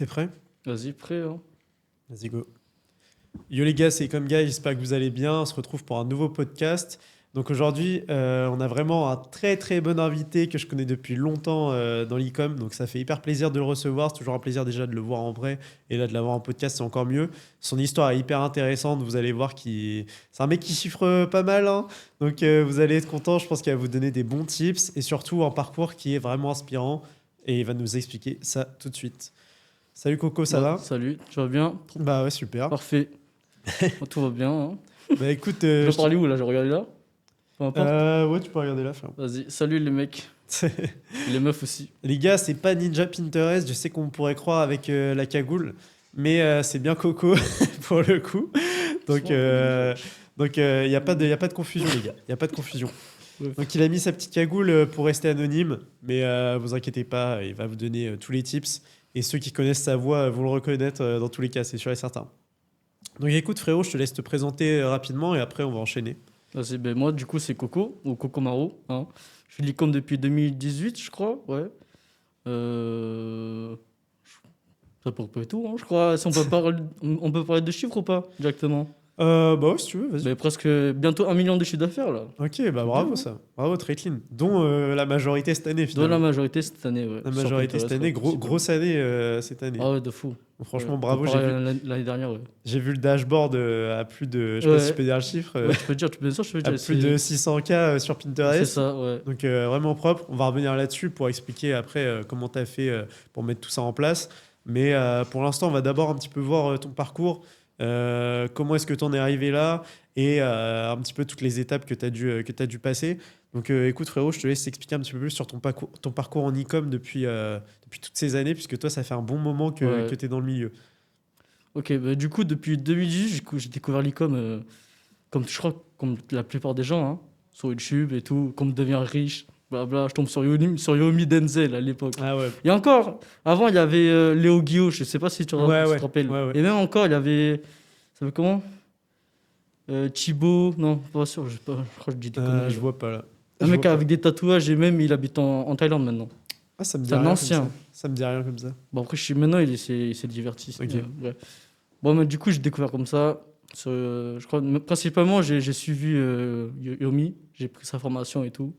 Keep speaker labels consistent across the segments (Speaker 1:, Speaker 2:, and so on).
Speaker 1: T'es prêt?
Speaker 2: Vas-y, prêt, hein.
Speaker 1: Vas-y, go. Yo les gars, c'est comme gars, j'espère que vous allez bien. On se retrouve pour un nouveau podcast. Donc aujourd'hui, on a vraiment un très très bon invité que je connais depuis longtemps dans l'e-com. Donc ça fait hyper plaisir de le recevoir. C'est toujours un plaisir déjà de le voir en vrai. Et là, de l'avoir en podcast, c'est encore mieux. Son histoire est hyper intéressante. Vous allez voir qu'il... c'est un mec qui chiffre pas mal, hein. Donc vous allez être content. Je pense qu'il va vous donner des bons tips. Et surtout un parcours qui est vraiment inspirant. Et il va nous expliquer ça tout de suite. Salut Coco, ça
Speaker 2: Ouais,
Speaker 1: va?
Speaker 2: salut, tu vas bien?
Speaker 1: Bah ouais, super.
Speaker 2: Parfait. Tout va bien, hein.
Speaker 1: Bah écoute,
Speaker 2: Je
Speaker 1: je
Speaker 2: vais parler où là? Je regarde là? Peu importe.
Speaker 1: ouais, tu peux regarder là, frère.
Speaker 2: Vas-y, salut les mecs. Les meufs aussi.
Speaker 1: Les gars, c'est pas Ninja Pinterest, je sais qu'on pourrait croire avec la cagoule, mais c'est bien Coco pour le coup. Donc,
Speaker 2: Sois un
Speaker 1: il n'y a pas de confusion, les gars. Il n'y a pas de confusion.
Speaker 2: Ouais.
Speaker 1: Donc, il a mis sa petite cagoule pour rester anonyme, mais vous inquiétez pas, il va vous donner tous les tips. Et ceux qui connaissent sa voix vont le reconnaître dans tous les cas, c'est sûr et certain. Donc, écoute, frérot, je te laisse te présenter rapidement et après, on va enchaîner.
Speaker 2: Vas-y, ben moi du coup c'est Coco, ou Coco Maro, hein. Je fais de l'e-com depuis 2018, je crois, ouais. Euh... Ça peut pas tout, hein, je crois. Si on peut parler de chiffres ou pas, directement?
Speaker 1: Bah ouais, si tu veux, vas-y.
Speaker 2: Ben, presque bientôt 1 million de chiffre d'affaires là.
Speaker 1: Ok, bah
Speaker 2: C'est
Speaker 1: bravo
Speaker 2: bien, hein.
Speaker 1: ça. Bravo, très clean. Dont la majorité cette année,
Speaker 2: Dans la
Speaker 1: finalement.
Speaker 2: majorité cette année, ouais.
Speaker 1: La
Speaker 2: Sur
Speaker 1: majorité cette
Speaker 2: Pinterest,
Speaker 1: année,
Speaker 2: ouais, principalement.
Speaker 1: grosse année cette année.
Speaker 2: Ah ouais, de fou.
Speaker 1: Franchement,
Speaker 2: Ouais.
Speaker 1: bravo.
Speaker 2: Comparé à l'année dernière, ouais.
Speaker 1: J'ai vu le dashboard à plus de. Je sais pas si je
Speaker 2: Ouais.
Speaker 1: peux dire le chiffre.
Speaker 2: Ouais, tu peux dire, bien sûr, je peux
Speaker 1: À
Speaker 2: dire.
Speaker 1: plus de 600K sur
Speaker 2: C'est
Speaker 1: Pinterest.
Speaker 2: ça, ouais.
Speaker 1: Donc vraiment propre. On va revenir là-dessus pour expliquer après comment tu as fait pour mettre tout ça en place. Mais pour l'instant, on va d'abord un petit peu voir ton parcours. Comment est-ce que tu en es arrivé là et un petit peu toutes les étapes que tu as dû passer. Donc écoute frérot, je te laisse t'expliquer un petit peu plus sur ton parcours en e-com depuis toutes ces années, puisque toi, ça fait un bon moment
Speaker 2: Ouais.
Speaker 1: que tu es dans le milieu.
Speaker 2: Ok, bah, du coup, depuis 2018, j'ai découvert l'e-com comme je crois comme la plupart des gens, hein, sur YouTube et tout, comme devenir riche, blabla. Je tombe sur Yomi Denzel à l'époque.
Speaker 1: Ah ouais.
Speaker 2: Et encore, avant, il y avait Léo Guillaume, je sais pas si tu
Speaker 1: Ouais,
Speaker 2: tu
Speaker 1: ouais,
Speaker 2: te rappelles.
Speaker 1: ouais, ouais.
Speaker 2: Et même encore, il y avait. Ça s'appelle comment? Thibaut, non, pas sûr, je crois que je dis des conneries.
Speaker 1: Je vois pas là.
Speaker 2: Un
Speaker 1: Je
Speaker 2: mec
Speaker 1: vois pas.
Speaker 2: avec des tatouages et même il habite en Thaïlande maintenant.
Speaker 1: Ah, ça me dit
Speaker 2: C'est un
Speaker 1: rien comme
Speaker 2: ancien.
Speaker 1: ça. Ça me dit rien comme ça.
Speaker 2: Bon, après, je suis maintenant, il s'est diverti.
Speaker 1: Ok.
Speaker 2: Ouais. Bon, mais du coup, j'ai découvert comme ça. Je crois, mais principalement, j'ai suivi Yomi. J'ai pris sa formation et tout.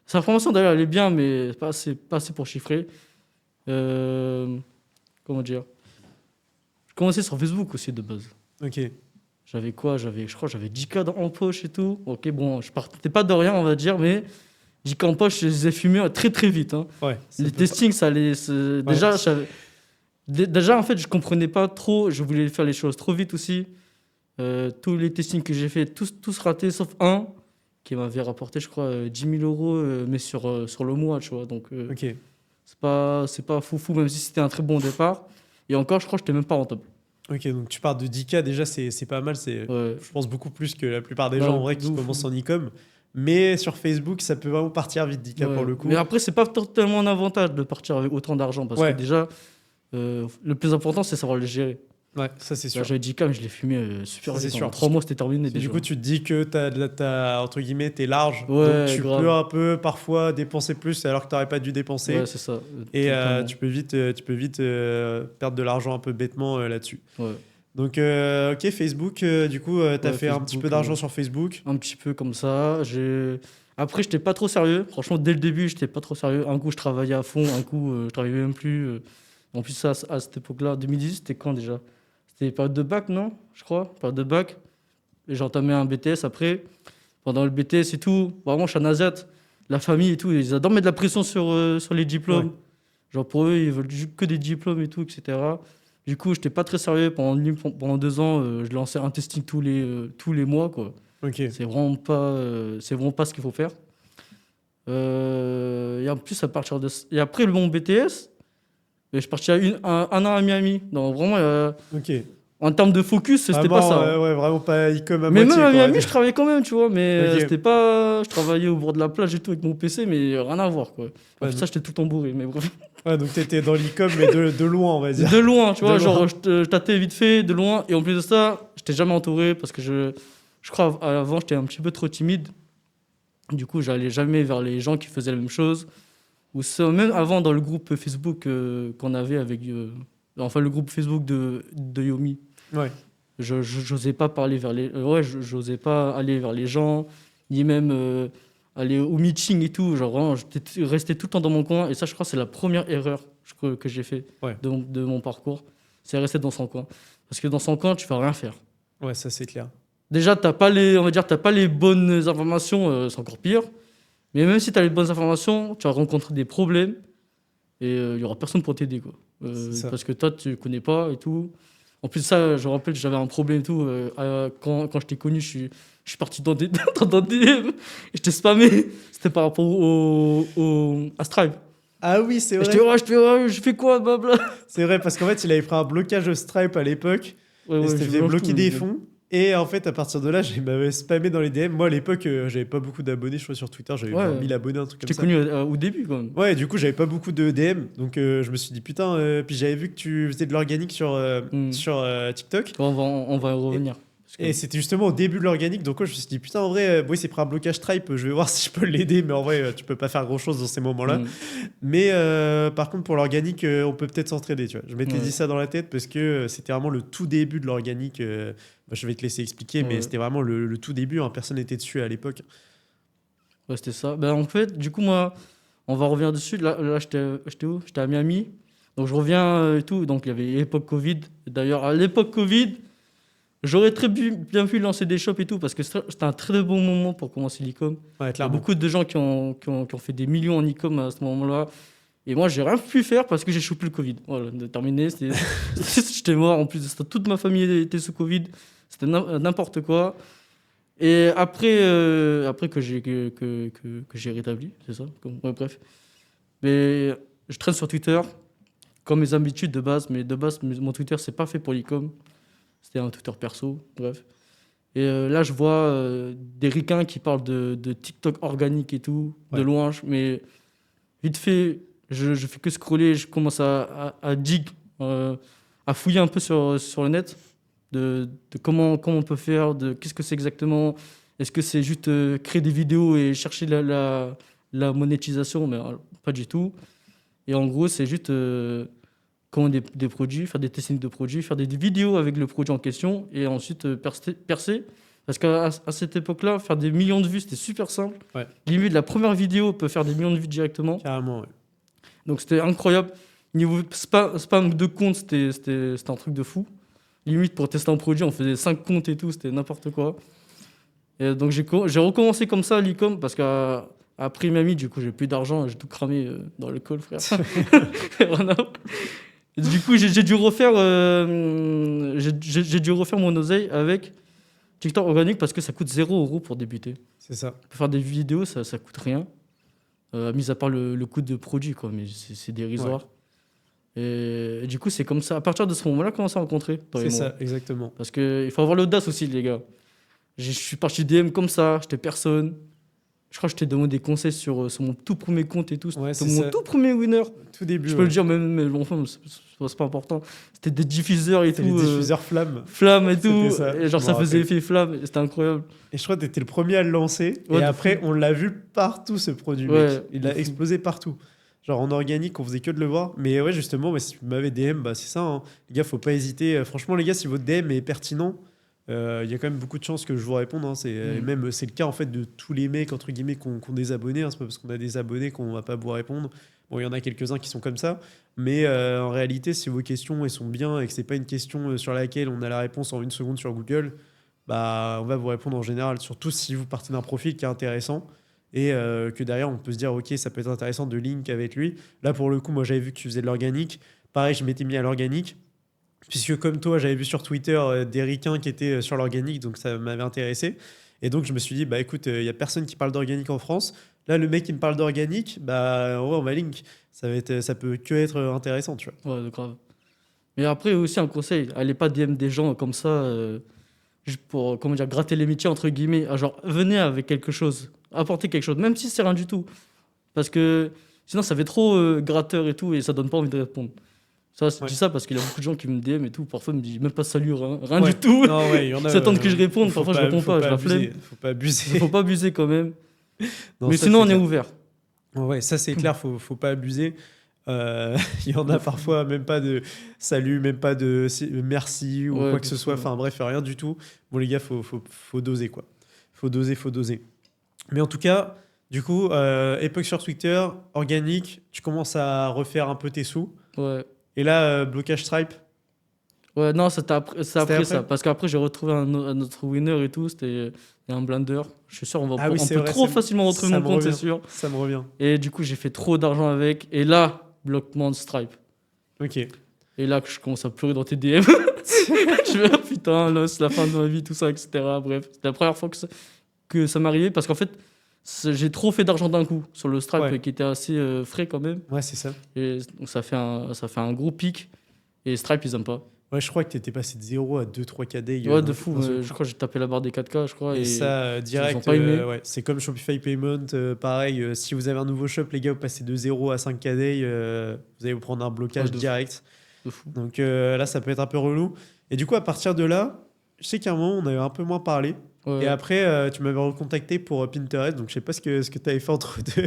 Speaker 2: Sa formation, d'ailleurs, elle est bien, mais pas assez pour chiffrer. Euh, comment dire? Je commençais sur Facebook aussi, de base.
Speaker 1: Ok.
Speaker 2: J'avais quoi? Je crois que j'avais 10K en poche et tout. Ok, bon, je partais pas de rien, on va dire, mais 10K en poche, je les ai fumés très, très vite, hein.
Speaker 1: Ouais. ça
Speaker 2: Les
Speaker 1: peut
Speaker 2: testings, ça allait. Déjà, déjà, en fait, je comprenais pas trop. Je voulais faire les choses trop vite aussi. Tous les testings que j'ai fait, tous ratés, sauf un qui m'avait rapporté, je crois, 10 000 euros, mais sur le mois, tu vois. Donc,
Speaker 1: Ok.
Speaker 2: c'est pas foufou, même si c'était un très bon départ. Et encore, je crois que j'étais même pas rentable.
Speaker 1: Ok, donc tu pars de 10K, déjà c'est pas mal, c'est
Speaker 2: Ouais.
Speaker 1: je pense beaucoup plus que la plupart des
Speaker 2: Ouais,
Speaker 1: gens en vrai
Speaker 2: de
Speaker 1: qui
Speaker 2: ouf.
Speaker 1: commencent en e-com. Mais sur Facebook, ça peut vraiment partir vite 10K
Speaker 2: Ouais.
Speaker 1: pour le coup.
Speaker 2: Mais après, c'est pas totalement un avantage de partir avec autant d'argent parce
Speaker 1: Ouais.
Speaker 2: que déjà, le plus important, c'est savoir le gérer.
Speaker 1: Ouais, ça c'est
Speaker 2: Là,
Speaker 1: sûr.
Speaker 2: j'avais 10K, mais je l'ai fumé super
Speaker 1: Ça, c'est
Speaker 2: vite.
Speaker 1: sûr.
Speaker 2: En 3 mois, c'était terminé
Speaker 1: Du
Speaker 2: déjà.
Speaker 1: coup, tu te dis que entre guillemets, t'es large.
Speaker 2: Ouais,
Speaker 1: Donc tu
Speaker 2: grave.
Speaker 1: peux un peu parfois dépenser plus alors que t'aurais pas dû dépenser.
Speaker 2: Ouais, c'est ça.
Speaker 1: Et
Speaker 2: Totalement.
Speaker 1: tu peux vite perdre de l'argent un peu bêtement là-dessus.
Speaker 2: Ouais.
Speaker 1: Donc, ok, Facebook, du coup, t'as
Speaker 2: Ouais,
Speaker 1: fait un petit
Speaker 2: Facebook,
Speaker 1: peu d'argent sur Facebook.
Speaker 2: un petit peu comme ça. Après, j'étais pas trop sérieux. Franchement, dès le début, j'étais pas trop sérieux. Un coup, je travaillais à fond. Un coup, je travaillais même plus. En plus, ça, à cette époque-là, 2018, c'était quand déjà? C'était période de bac, non? Je crois. Période de bac. Et j'ai entamé un BTS après. Pendant le BTS et tout, vraiment, je suis un Asiat. La famille et tout, ils adorent mettre de la pression sur les diplômes.
Speaker 1: Ouais.
Speaker 2: Genre, pour eux, ils veulent que des diplômes et tout, etc. Du coup, j'étais pas très sérieux. Pendant 2 ans, je lançais un testing tous les mois, quoi.
Speaker 1: Ok.
Speaker 2: C'est vraiment pas ce qu'il faut faire. Et en plus, à partir de... Et après mon BTS, je suis parti un an à Miami. Donc vraiment,
Speaker 1: Ok.
Speaker 2: en termes de focus, c'était
Speaker 1: Vraiment,
Speaker 2: pas ça, hein.
Speaker 1: ouais, vraiment pas e-com à
Speaker 2: Mais
Speaker 1: moitié.
Speaker 2: même à
Speaker 1: quoi, on va
Speaker 2: Miami,
Speaker 1: dire.
Speaker 2: je travaillais quand même, tu vois. Mais
Speaker 1: Ok.
Speaker 2: c'était pas... Je travaillais au bord de la plage et tout avec mon PC, mais rien à voir, quoi. En
Speaker 1: Ouais,
Speaker 2: plus, ça, j'étais tout le temps bourré. Mais bref.
Speaker 1: Ouais, donc t'étais dans l'e-com, mais de loin, on va dire.
Speaker 2: De loin, tu
Speaker 1: De
Speaker 2: vois.
Speaker 1: loin.
Speaker 2: Genre, je tâtais vite fait, de loin. Et en plus de ça, j'étais jamais entouré parce que je crois avant, j'étais un petit peu trop timide. Du coup, j'allais jamais vers les gens qui faisaient la même chose. Ou ça, même avant, dans le groupe Facebook qu'on avait avec enfin le groupe Facebook de Yomi.
Speaker 1: Ouais.
Speaker 2: J'osais pas parler vers les, j'osais pas aller vers les gens, ni même aller au meeting et tout. Genre vraiment, j'étais resté tout le temps dans mon coin. Et ça, je crois, c'est la première erreur que j'ai fait
Speaker 1: Ouais.
Speaker 2: de mon parcours. C'est rester dans son coin. Parce que dans son coin, tu vas rien faire.
Speaker 1: Ouais, ça c'est clair.
Speaker 2: Déjà, on va dire, t'as pas les bonnes informations, c'est encore pire. Mais même si tu as les bonnes informations, tu vas rencontrer des problèmes et il y aura personne pour t'aider, quoi.
Speaker 1: C'est ça.
Speaker 2: Parce que toi, tu connais pas et tout. En plus, ça, je me rappelle que j'avais un problème et tout. Quand je t'ai connu, je suis parti dans des, dans des DM et je t'ai spammé. C'était par rapport à Stripe.
Speaker 1: Ah oui, c'est
Speaker 2: Et
Speaker 1: vrai.
Speaker 2: Je fais quoi, blabla.
Speaker 1: C'est vrai, parce qu'en fait, il avait pris un blocage Stripe à l'époque.
Speaker 2: Ouais,
Speaker 1: Et
Speaker 2: ouais,
Speaker 1: c'était
Speaker 2: je
Speaker 1: fait
Speaker 2: mélange
Speaker 1: bloquer
Speaker 2: tout,
Speaker 1: des
Speaker 2: mais-
Speaker 1: fonds. Et en fait, à partir de là, il m'avait spammé dans les DM. Moi, à l'époque, j'avais pas beaucoup d'abonnés, je crois, sur Twitter. J'avais
Speaker 2: Ouais.
Speaker 1: genre 1000 abonnés, un truc
Speaker 2: Je
Speaker 1: comme
Speaker 2: t'ai
Speaker 1: ça.
Speaker 2: connu au début, quand même.
Speaker 1: Ouais, du coup, j'avais pas beaucoup de DM. Donc, je me suis dit, putain. Puis j'avais vu que tu faisais de l'organique sur TikTok.
Speaker 2: On va y revenir. Parce que-
Speaker 1: Et c'était justement au début de l'organique. Donc, moi, je me suis dit, putain, en vrai, oui, c'est pris un blocage Stripe. Je vais voir si je peux l'aider. Mais en vrai, tu peux pas faire grand chose dans ces moments-là.
Speaker 2: Mm.
Speaker 1: Mais par contre, pour l'organique, on peut peut-être s'entraider. Tu vois. Je m'étais
Speaker 2: Ouais.
Speaker 1: dit ça dans la tête parce que c'était vraiment le tout début de l'organique. Bah, je vais te laisser expliquer, mais
Speaker 2: Ouais.
Speaker 1: c'était vraiment le tout début. Hein. Personne n'était dessus à l'époque.
Speaker 2: Ouais, c'était ça. Ben, en fait, du coup, moi, on va revenir dessus. Là j'étais où? J'étais à Miami. Donc, je reviens et tout. Donc, il y avait l'époque Covid. D'ailleurs, à l'époque Covid, j'aurais bien pu lancer des shops et tout parce que c'était un très bon moment pour commencer l'e-com.
Speaker 1: Ouais,
Speaker 2: Il y a
Speaker 1: clairement.
Speaker 2: beaucoup de gens qui ont fait des millions en e-com à ce moment-là. Et moi, j'ai rien pu faire parce que j'ai chopé le Covid. Voilà, terminé. J'étais mort. En plus, toute ma famille était sous Covid. C'était n'importe quoi. Et après que j'ai rétabli, c'est ça? Ouais, bref. Mais je traîne sur Twitter, comme mes habitudes de base. Mais de base, mon Twitter, c'est pas fait pour l'e-com. C'était un Twitter perso, bref. Et là, je vois des ricains qui parlent de TikTok organique et tout, de
Speaker 1: Ouais.
Speaker 2: loin. Mais vite fait, je fais que scroller, je commence à dig, à fouiller un peu sur le net de comment on peut faire, de qu'est-ce que c'est exactement. Est-ce que c'est juste créer des vidéos et chercher la monétisation? Mais pas du tout. Et en gros, c'est juste commander des produits, faire des testings de produits, faire des vidéos avec le produit en question et ensuite percer. Parce qu'à cette époque-là, faire des millions de vues, c'était super simple.
Speaker 1: Ouais.
Speaker 2: Limite, la première vidéo peut faire des millions de vues directement.
Speaker 1: Carrément, ouais.
Speaker 2: Donc c'était incroyable. Niveau spam de compte, c'était un truc de fou. Limite, pour tester un produit, on faisait 5 comptes et tout, c'était n'importe quoi. Et donc j'ai recommencé comme ça l'e-com parce qu'après Miami, du coup, j'ai plus d'argent, j'ai tout cramé dans l'école, frère. Rien à voir. Et du coup, j'ai dû refaire mon oseille avec TikTok organique parce que ça coûte 0 € pour débuter.
Speaker 1: C'est ça.
Speaker 2: Pour faire des vidéos, ça coûte rien. Mis à part le coût de produit, quoi, mais c'est dérisoire. Et du coup, c'est comme ça. À partir de ce moment-là, comment ça rencontrer toi et
Speaker 1: C'est
Speaker 2: moi.
Speaker 1: ça, exactement.
Speaker 2: Parce qu'il faut avoir l'audace aussi, les gars. Je suis parti DM comme ça, j'étais personne. Je crois que je t'ai demandé des conseils sur mon tout premier compte et tout.
Speaker 1: Ouais,
Speaker 2: C'était
Speaker 1: c'est
Speaker 2: mon
Speaker 1: ça.
Speaker 2: tout premier winner.
Speaker 1: Tout début.
Speaker 2: Je peux le dire, mais enfin, c'est pas important. C'était des diffuseurs et
Speaker 1: C'était
Speaker 2: tout.
Speaker 1: les diffuseurs flammes.
Speaker 2: Flammes et
Speaker 1: C'était
Speaker 2: tout.
Speaker 1: ça,
Speaker 2: Et genre,
Speaker 1: je
Speaker 2: ça
Speaker 1: me
Speaker 2: faisait
Speaker 1: rappelle.
Speaker 2: effet flamme. et C'était incroyable.
Speaker 1: Et je crois que t'étais le premier à le lancer.
Speaker 2: Ouais,
Speaker 1: et
Speaker 2: de
Speaker 1: après,
Speaker 2: fou.
Speaker 1: on l'a vu partout, ce produit,
Speaker 2: Ouais,
Speaker 1: mec. Il
Speaker 2: de
Speaker 1: a
Speaker 2: fou.
Speaker 1: explosé partout. Genre en organique, on faisait que de le voir. Mais ouais, justement, si tu m'avais DM, bah, c'est ça. Hein. Les gars, faut pas hésiter. Franchement, les gars, si votre DM est pertinent, il y a quand même beaucoup de chances que je vous réponde. Hein. Et même, c'est le cas en fait de tous les mecs, entre guillemets, qui ont des abonnés. Hein. C'est pas parce qu'on a des abonnés qu'on va pas vous répondre. Bon, il y en a quelques-uns qui sont comme ça. Mais en réalité, si vos questions elles sont bien et que c'est pas une question sur laquelle on a la réponse en 1 seconde sur Google, bah, on va vous répondre en général. Surtout si vous partez d'un profil qui est intéressant. Et que derrière, on peut se dire, ok, ça peut être intéressant de link avec lui. Là, pour le coup, moi, j'avais vu que tu faisais de l'organique. Pareil, je m'étais mis à l'organique. Puisque comme toi, j'avais vu sur Twitter des ricains qui étaient sur l'organique, donc ça m'avait intéressé. Et donc, je me suis dit, bah écoute, il n'y a personne qui parle d'organique en France. Là, le mec qui me parle d'organique, bah ouais, on va link. Ça peut que être intéressant, tu vois.
Speaker 2: Ouais, grave. Mais après, aussi un conseil, allez pas DM des gens comme ça, juste pour, comment dire, gratter les métiers, entre guillemets. Ah, genre, venez avec quelque chose, apportez quelque chose, même si c'est rien du tout. Parce que sinon, ça fait trop gratteur et tout, et ça donne pas envie de répondre. Ça, je
Speaker 1: Ouais.
Speaker 2: dis ça parce qu'il y a beaucoup de gens qui me DM et tout, parfois ils me disent même pas salut, rien
Speaker 1: Ouais.
Speaker 2: du tout.
Speaker 1: Non, ouais, il y en a.
Speaker 2: Ils attendent que je réponde,
Speaker 1: faut
Speaker 2: parfois je réponds
Speaker 1: faut
Speaker 2: pas, j'ai la
Speaker 1: abuser,
Speaker 2: flemme.
Speaker 1: faut pas abuser.
Speaker 2: Faut pas abuser quand même.
Speaker 1: Non,
Speaker 2: Mais
Speaker 1: ça,
Speaker 2: sinon,
Speaker 1: c'est
Speaker 2: on est
Speaker 1: clair.
Speaker 2: ouvert.
Speaker 1: Ouais, ça c'est clair, faut pas abuser. Il y en a parfois même pas de salut, même pas de merci ou
Speaker 2: Ouais,
Speaker 1: quoi que
Speaker 2: de
Speaker 1: ce
Speaker 2: fou,
Speaker 1: soit.
Speaker 2: ouais.
Speaker 1: Enfin bref, rien du tout. Bon, les gars, faut doser quoi. Faut doser, faut doser. Mais en tout cas, du coup, époque sur Twitter, organique, tu commences à refaire un peu tes sous.
Speaker 2: Ouais.
Speaker 1: Et là, blocage Stripe,
Speaker 2: Ouais, non, c'est
Speaker 1: c'était
Speaker 2: après ça.
Speaker 1: après?
Speaker 2: Parce qu'après, j'ai retrouvé un autre winner et tout. C'était un blender. Je suis sûr,
Speaker 1: Ah oui,
Speaker 2: on
Speaker 1: c'est
Speaker 2: peut
Speaker 1: vrai,
Speaker 2: trop facilement retrouver
Speaker 1: ça
Speaker 2: mon
Speaker 1: me
Speaker 2: compte, c'est
Speaker 1: revient.
Speaker 2: sûr.
Speaker 1: Ça me revient.
Speaker 2: Et du coup, j'ai fait trop d'argent avec. Et là, bloquement de Stripe.
Speaker 1: Ok.
Speaker 2: Et là, que je commence à pleurer dans tes DM. Je me dis, oh, putain, là, c'est la fin de ma vie, tout ça, etc. Bref, c'était la première fois que ça m'arrivait. Parce qu'en fait, j'ai trop fait d'argent d'un coup sur le Stripe
Speaker 1: Ouais.
Speaker 2: qui était assez frais quand même.
Speaker 1: Ouais, c'est ça.
Speaker 2: Et donc, ça fait un gros pic. Et Stripe, ils aiment pas.
Speaker 1: Ouais, je crois que t'étais passé de 0 à 2-3 KD
Speaker 2: Ouais, de fou.
Speaker 1: d'un seul
Speaker 2: Je
Speaker 1: coup.
Speaker 2: crois que j'ai tapé la barre des 4K, je crois.
Speaker 1: Et
Speaker 2: Et
Speaker 1: ça,
Speaker 2: ils ont
Speaker 1: direct,
Speaker 2: pas aimé.
Speaker 1: ouais, c'est comme Shopify Payment, pareil, si vous avez un nouveau shop, les gars, vous passez de 0 à 5 KD, vous allez vous prendre un
Speaker 2: Ouais,
Speaker 1: blocage
Speaker 2: de fou.
Speaker 1: direct.
Speaker 2: De fou.
Speaker 1: Donc là, ça peut être un peu relou. Et du coup, à partir de là, je sais qu'à un moment, on avait un peu moins parlé. Et
Speaker 2: Ouais.
Speaker 1: après, tu m'avais recontacté pour Pinterest, donc je sais pas ce que tu avais fait entre deux.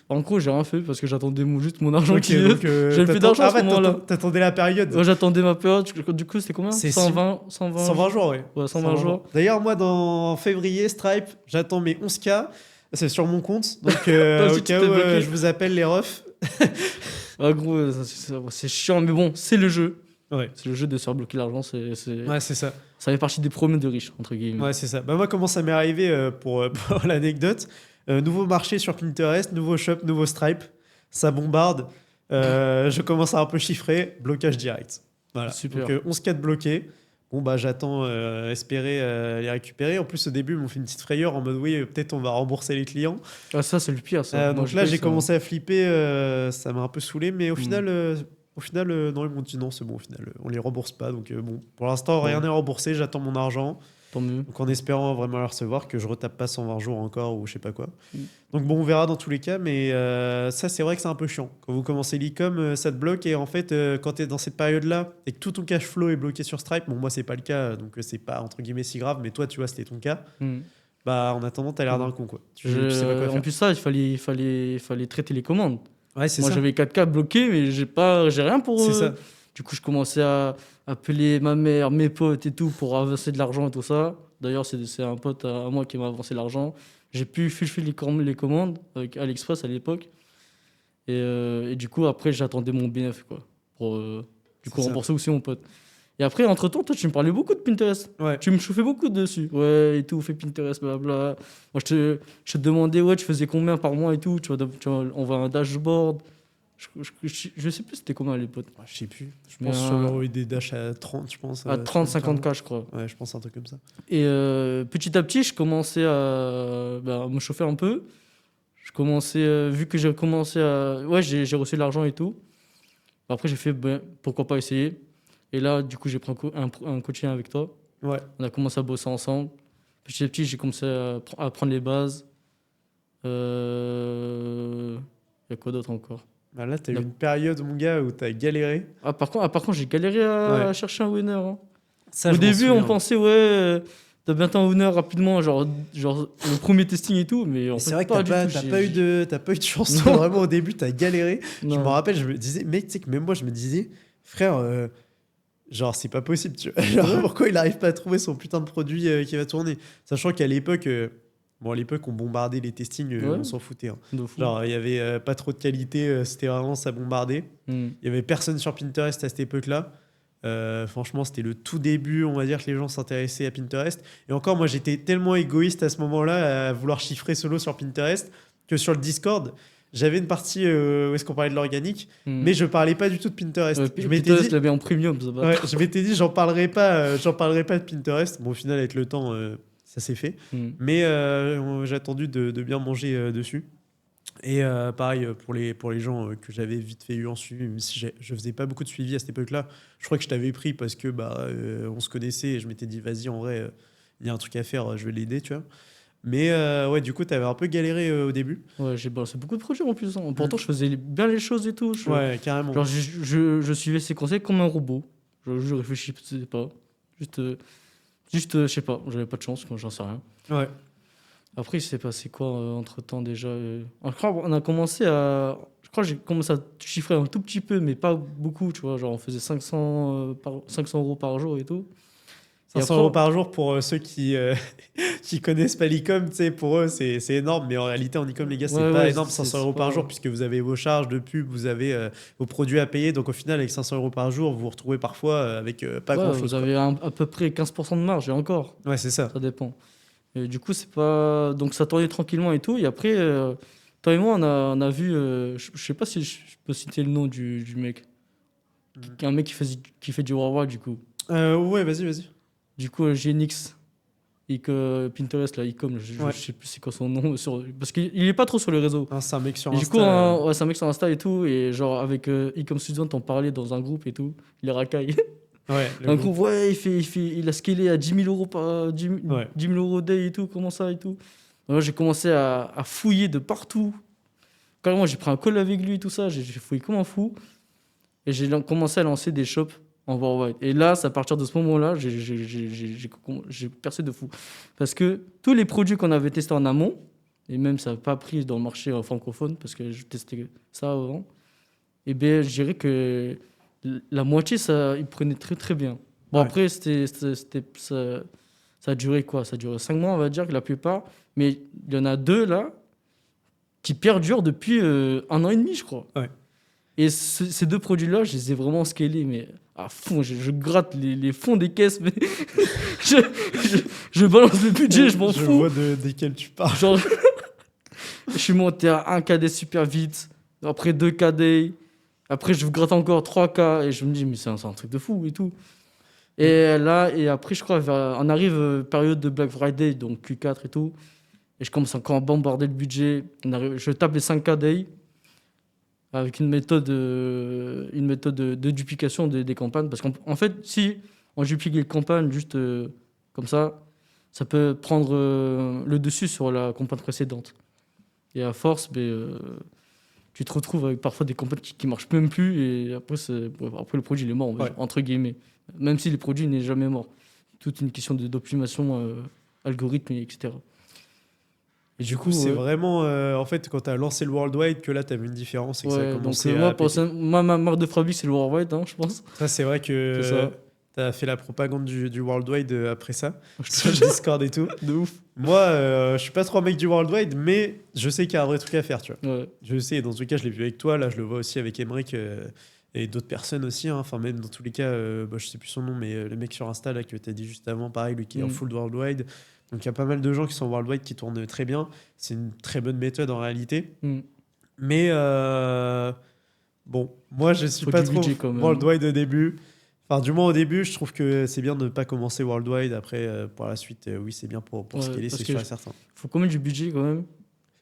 Speaker 2: En gros, j'ai rien fait parce que j'attendais juste mon argent
Speaker 1: Ok,
Speaker 2: qui
Speaker 1: donc
Speaker 2: J'avais plus d'argent à ce moment-là.
Speaker 1: t'attendais la période.
Speaker 2: Ouais, j'attendais ma période. Du coup, c'était combien?
Speaker 1: C'est
Speaker 2: 120
Speaker 1: 120 jours, ouais.
Speaker 2: Ouais, 120 jours.
Speaker 1: D'ailleurs, moi, dans février, Stripe, j'attends mes 11K. C'est sur mon compte. Donc,
Speaker 2: Toi
Speaker 1: au
Speaker 2: aussi, tu
Speaker 1: cas
Speaker 2: t'es
Speaker 1: où
Speaker 2: bloqué.
Speaker 1: je vous appelle les refs.
Speaker 2: Ah, gros, c'est chiant, mais bon, c'est le jeu.
Speaker 1: Ouais.
Speaker 2: C'est le jeu de se faire bloquer l'argent.
Speaker 1: Ouais, c'est ça.
Speaker 2: Ça fait partie des problèmes de riches, entre guillemets.
Speaker 1: Ouais, c'est ça. Bah, moi, comment ça m'est arrivé pour l'anecdote, nouveau marché sur Pinterest, nouveau shop, nouveau Stripe. Ça bombarde. Je commence à un peu chiffrer. Blocage direct. Voilà.
Speaker 2: Super.
Speaker 1: Donc, 11K de bloqués. Bon, bah, j'attends, espérer les récupérer. En plus, au début, ils m'ont fait une petite frayeur en mode oui, peut-être on va rembourser les clients.
Speaker 2: Ah, ça, c'est le pire, ça. Moi,
Speaker 1: Donc là,
Speaker 2: pas eu
Speaker 1: j'ai
Speaker 2: ça.
Speaker 1: commencé à flipper. Ça m'a un peu saoulé. Mais au final non, ils m'ont dit non, c'est bon. Au final, on les rembourse pas. Donc, bon, pour l'instant, rien
Speaker 2: Bon.
Speaker 1: n'est remboursé. J'attends mon argent.
Speaker 2: Tant mieux.
Speaker 1: Donc en espérant vraiment le recevoir, que je retape pas 120 jours encore ou je sais pas quoi.
Speaker 2: Mm.
Speaker 1: Donc bon, on verra dans tous les cas, mais ça c'est vrai que c'est un peu chiant. Quand vous commencez l'e-com, ça te bloque et en fait, quand tu es dans cette période-là et que tout ton cash flow est bloqué sur Stripe, bon moi c'est pas le cas, donc c'est pas entre guillemets si grave, mais toi tu vois c'était ton cas,
Speaker 2: Hmm.
Speaker 1: bah en attendant t'as l'air d'un con quoi. Tu sais pas quoi
Speaker 2: En
Speaker 1: faire.
Speaker 2: plus, ça, il fallait traiter les commandes.
Speaker 1: Ouais c'est
Speaker 2: Moi,
Speaker 1: ça.
Speaker 2: j'avais 4K bloqués, mais j'ai rien pour
Speaker 1: C'est
Speaker 2: eux.
Speaker 1: ça.
Speaker 2: Du coup, je commençais à appeler ma mère, mes potes et tout pour avancer de l'argent et tout ça. D'ailleurs, c'est un pote à moi qui m'a avancé l'argent. J'ai pu fulfill les commandes avec AliExpress à l'époque. Et du coup, après, j'attendais mon BF, quoi. Pour du coup
Speaker 1: C'est ça.
Speaker 2: rembourser aussi mon pote. Et après, entre-temps, toi, tu me parlais beaucoup de Pinterest.
Speaker 1: Ouais.
Speaker 2: Tu me chauffais beaucoup dessus. Ouais, et tout, fais Pinterest, blablabla. Moi, je te demandais, ouais, tu faisais combien par mois et tout. On voit un dashboard. Je sais plus c'était combien à l'époque.
Speaker 1: Ouais, je sais plus. Je
Speaker 2: Mais
Speaker 1: pense sur l'euro des Dash à 30, je pense.
Speaker 2: À 30-50K, je crois.
Speaker 1: Ouais, je pense un truc comme ça.
Speaker 2: Et petit à petit, je commençais à me chauffer un peu. Je commençais, vu que j'ai commencé à. Ouais, j'ai reçu l'argent et tout. Après, j'ai fait, ben, pourquoi pas essayer. Et là, du coup, j'ai pris un coaching avec toi.
Speaker 1: Ouais.
Speaker 2: On a commencé à bosser ensemble. Petit à petit, j'ai commencé à apprendre les bases. Il y a quoi d'autre encore?
Speaker 1: Bah là, t'as eu
Speaker 2: Yep.
Speaker 1: une période, mon gars, où t'as galéré.
Speaker 2: Par contre, j'ai galéré à chercher un winner. Hein.
Speaker 1: Ça,
Speaker 2: Au
Speaker 1: je m'en
Speaker 2: début, on
Speaker 1: souviens.
Speaker 2: pensait, ouais, t'as bientôt un winner rapidement, genre le premier testing et tout, mais en
Speaker 1: Mais
Speaker 2: fait,
Speaker 1: c'est vrai que
Speaker 2: pas du tout.
Speaker 1: t'as pas eu de chance. Toi, vraiment, au début, t'as galéré. Je
Speaker 2: Non.
Speaker 1: me rappelle, je me disais, mec, tu sais que même moi, je me disais, frère, genre, c'est pas possible. Tu vois. Genre, pourquoi il arrive pas à trouver son putain de produit qui va tourner? Sachant qu'à l'époque, bon, à l'époque, on bombardait les testings,
Speaker 2: Ouais.
Speaker 1: on s'en foutait. Hein.
Speaker 2: De fou.
Speaker 1: Genre, il y avait pas trop de qualité, c'était vraiment ça bombardait.
Speaker 2: Hmm.
Speaker 1: Il y avait personne sur Pinterest à cette époque-là. Franchement, c'était le tout début, on va dire, que les gens s'intéressaient à Pinterest. Et encore, moi, j'étais tellement égoïste à ce moment-là à vouloir chiffrer solo sur Pinterest que sur le Discord, j'avais une partie où est-ce qu'on parlait de l'organique,
Speaker 2: Hmm.
Speaker 1: mais je parlais pas du tout de Pinterest. Je m'étais
Speaker 2: Pinterest,
Speaker 1: dit,
Speaker 2: je l'avais en premium, ça va.
Speaker 1: ouais, je m'étais dit, j'en parlerai pas de Pinterest. Bon, au final, avec le temps, ça s'est fait.
Speaker 2: Hmm.
Speaker 1: Mais j'ai attendu de bien manger dessus. Et pareil pour les gens que j'avais vite fait eu en suivi, même si je faisais pas beaucoup de suivi à cette époque-là. Je crois que je t'avais pris parce que on se connaissait et je m'étais dit vas-y en vrai il y a un truc à faire, je vais l'aider, tu vois. Mais ouais, du coup t'avais un peu galéré au début.
Speaker 2: Ouais, j'ai balancé beaucoup de projets en plus. Hein. Pourtant, je faisais bien les choses et tout.
Speaker 1: Ouais, carrément.
Speaker 2: Genre, je suivais ses conseils comme un robot. Je réfléchissais pas. Je sais pas, j'avais pas de chance, j'en sais rien.
Speaker 1: Ouais.
Speaker 2: Après, il s'est passé quoi entre-temps déjà je crois on a commencé à... je crois que j'ai commencé à chiffrer un tout petit peu, mais pas beaucoup, tu vois. Genre, on faisait 500 euros par jour et tout. Et
Speaker 1: 500
Speaker 2: après,
Speaker 1: euros par jour pour ceux qui qui connaissent pas l'e-com, tu sais, pour eux, c'est énorme. Mais en réalité, en e-com, les gars, c'est
Speaker 2: ouais,
Speaker 1: pas
Speaker 2: ouais,
Speaker 1: énorme, 500 euros
Speaker 2: c'est
Speaker 1: par
Speaker 2: pas.
Speaker 1: jour, puisque vous avez vos charges de pub, vous avez vos produits à payer. Donc, au final, avec 500 euros par jour, vous vous retrouvez parfois avec pas
Speaker 2: Ouais,
Speaker 1: grand-chose,
Speaker 2: vous
Speaker 1: quoi.
Speaker 2: avez à peu près 15% de marge, et encore,
Speaker 1: Ouais, c'est ça.
Speaker 2: ça dépend. Et du coup, c'est pas. Donc, ça tournait tranquillement et tout. Et après, toi et moi, on a vu. Je sais pas si je peux citer le nom du mec. Un mec qui fait du worldwide, du coup.
Speaker 1: Ouais, vas-y, vas-y.
Speaker 2: Du coup, GNX. Et que Pinterest, là, Ecom, je
Speaker 1: Ouais.
Speaker 2: sais plus c'est quoi son nom. Parce qu'il est pas trop sur les réseaux.
Speaker 1: Hein, c'est un mec sur
Speaker 2: Et du coup,
Speaker 1: Insta.
Speaker 2: ouais, c'est un mec sur Insta et tout. Et genre, avec Ecom Student, on parlait dans un groupe et tout. Il est racaille.
Speaker 1: Ouais, le
Speaker 2: Un
Speaker 1: groupe.
Speaker 2: groupe, ouais, il a scalé à 10 000 euros par 10 000
Speaker 1: Ouais.
Speaker 2: 10 000 euros day et tout. Comment ça et tout. Alors, j'ai commencé à fouiller de partout. Carrément, j'ai pris un call avec lui et tout ça. J'ai fouillé comme un fou. Et commencé à lancer des shops en worldwide. Et là, c'est à partir de ce moment-là, j'ai percé de fou. Parce que tous les produits qu'on avait testés en amont, et même ça n'a pas pris dans le marché francophone, parce que je testais ça avant, et bien, je dirais que la moitié, ça, ils prenaient très très bien. Bon,
Speaker 1: Ouais.
Speaker 2: après, ça a duré quoi? Ça a duré 5 mois, on va dire, que la plupart. Mais il y en a 2 là qui perdurent depuis 1 an et demi, je crois.
Speaker 1: Ouais.
Speaker 2: Et ces 2 produits-là, je les ai vraiment scalés, mais à fond. Je gratte les fonds des caisses, mais je, je balance le budget, je m'en
Speaker 1: Je
Speaker 2: fous.
Speaker 1: vois desquels tu parles.
Speaker 2: Genre, je suis monté à 1 KD super vite, après 2 KD, après je gratte encore 3 K, et je me dis, mais c'est un truc de fou et tout. Et là, et après, je crois, on arrive période de Black Friday, donc Q4 et tout, et je commence encore à bombarder le budget. Je tape les 5 KD avec une méthode de duplication des campagnes. Parce qu'en fait, si on duplique les campagnes juste comme ça peut prendre le dessus sur la campagne précédente. Et à force, tu te retrouves avec parfois des campagnes qui ne marchent même plus. Et après, après, le produit il est mort, on va
Speaker 1: Ouais.
Speaker 2: dire, entre guillemets. Même si le produit n'est jamais mort. Toute une question d'optimisation, algorithme, etc. Et
Speaker 1: Du coup, c'est
Speaker 2: ouais.
Speaker 1: vraiment, en fait, quand tu as lancé le Worldwide, que là, tu as vu une différence et que ça a
Speaker 2: Ouais, donc
Speaker 1: commencé à
Speaker 2: moi,
Speaker 1: péter.
Speaker 2: ma marque de fabrique, c'est le Worldwide, hein, je pense.
Speaker 1: Ça, c'est vrai que
Speaker 2: C'est ça.
Speaker 1: tu as fait la propagande du Worldwide après ça,
Speaker 2: Je te
Speaker 1: sur le
Speaker 2: jure,
Speaker 1: Discord et tout.
Speaker 2: de ouf.
Speaker 1: Moi, je suis pas trop un mec du Worldwide, mais je sais qu'il y a un vrai truc à faire, tu vois.
Speaker 2: Ouais.
Speaker 1: Je sais, et dans tous les cas, je l'ai vu avec toi, là, je le vois aussi avec Emric et d'autres personnes aussi. Hein. Enfin, même dans tous les cas, je sais plus son nom, mais le mec sur Insta, là, que tu as dit juste avant, pareil, lui qui est en full Worldwide. Donc, il y a pas mal de gens qui sont Worldwide qui tournent très bien. C'est une très bonne méthode en réalité.
Speaker 2: Mm.
Speaker 1: Mais bon, moi, je suis
Speaker 2: Faut
Speaker 1: pas
Speaker 2: du
Speaker 1: trop
Speaker 2: budget quand même.
Speaker 1: Worldwide au début. Enfin, du moins au début, je trouve que c'est bien de ne pas commencer Worldwide. Après, pour la suite, oui, c'est bien pour
Speaker 2: Ouais,
Speaker 1: scaler,
Speaker 2: parce
Speaker 1: c'est
Speaker 2: que
Speaker 1: sûr et certain.
Speaker 2: faut quand même du budget quand même.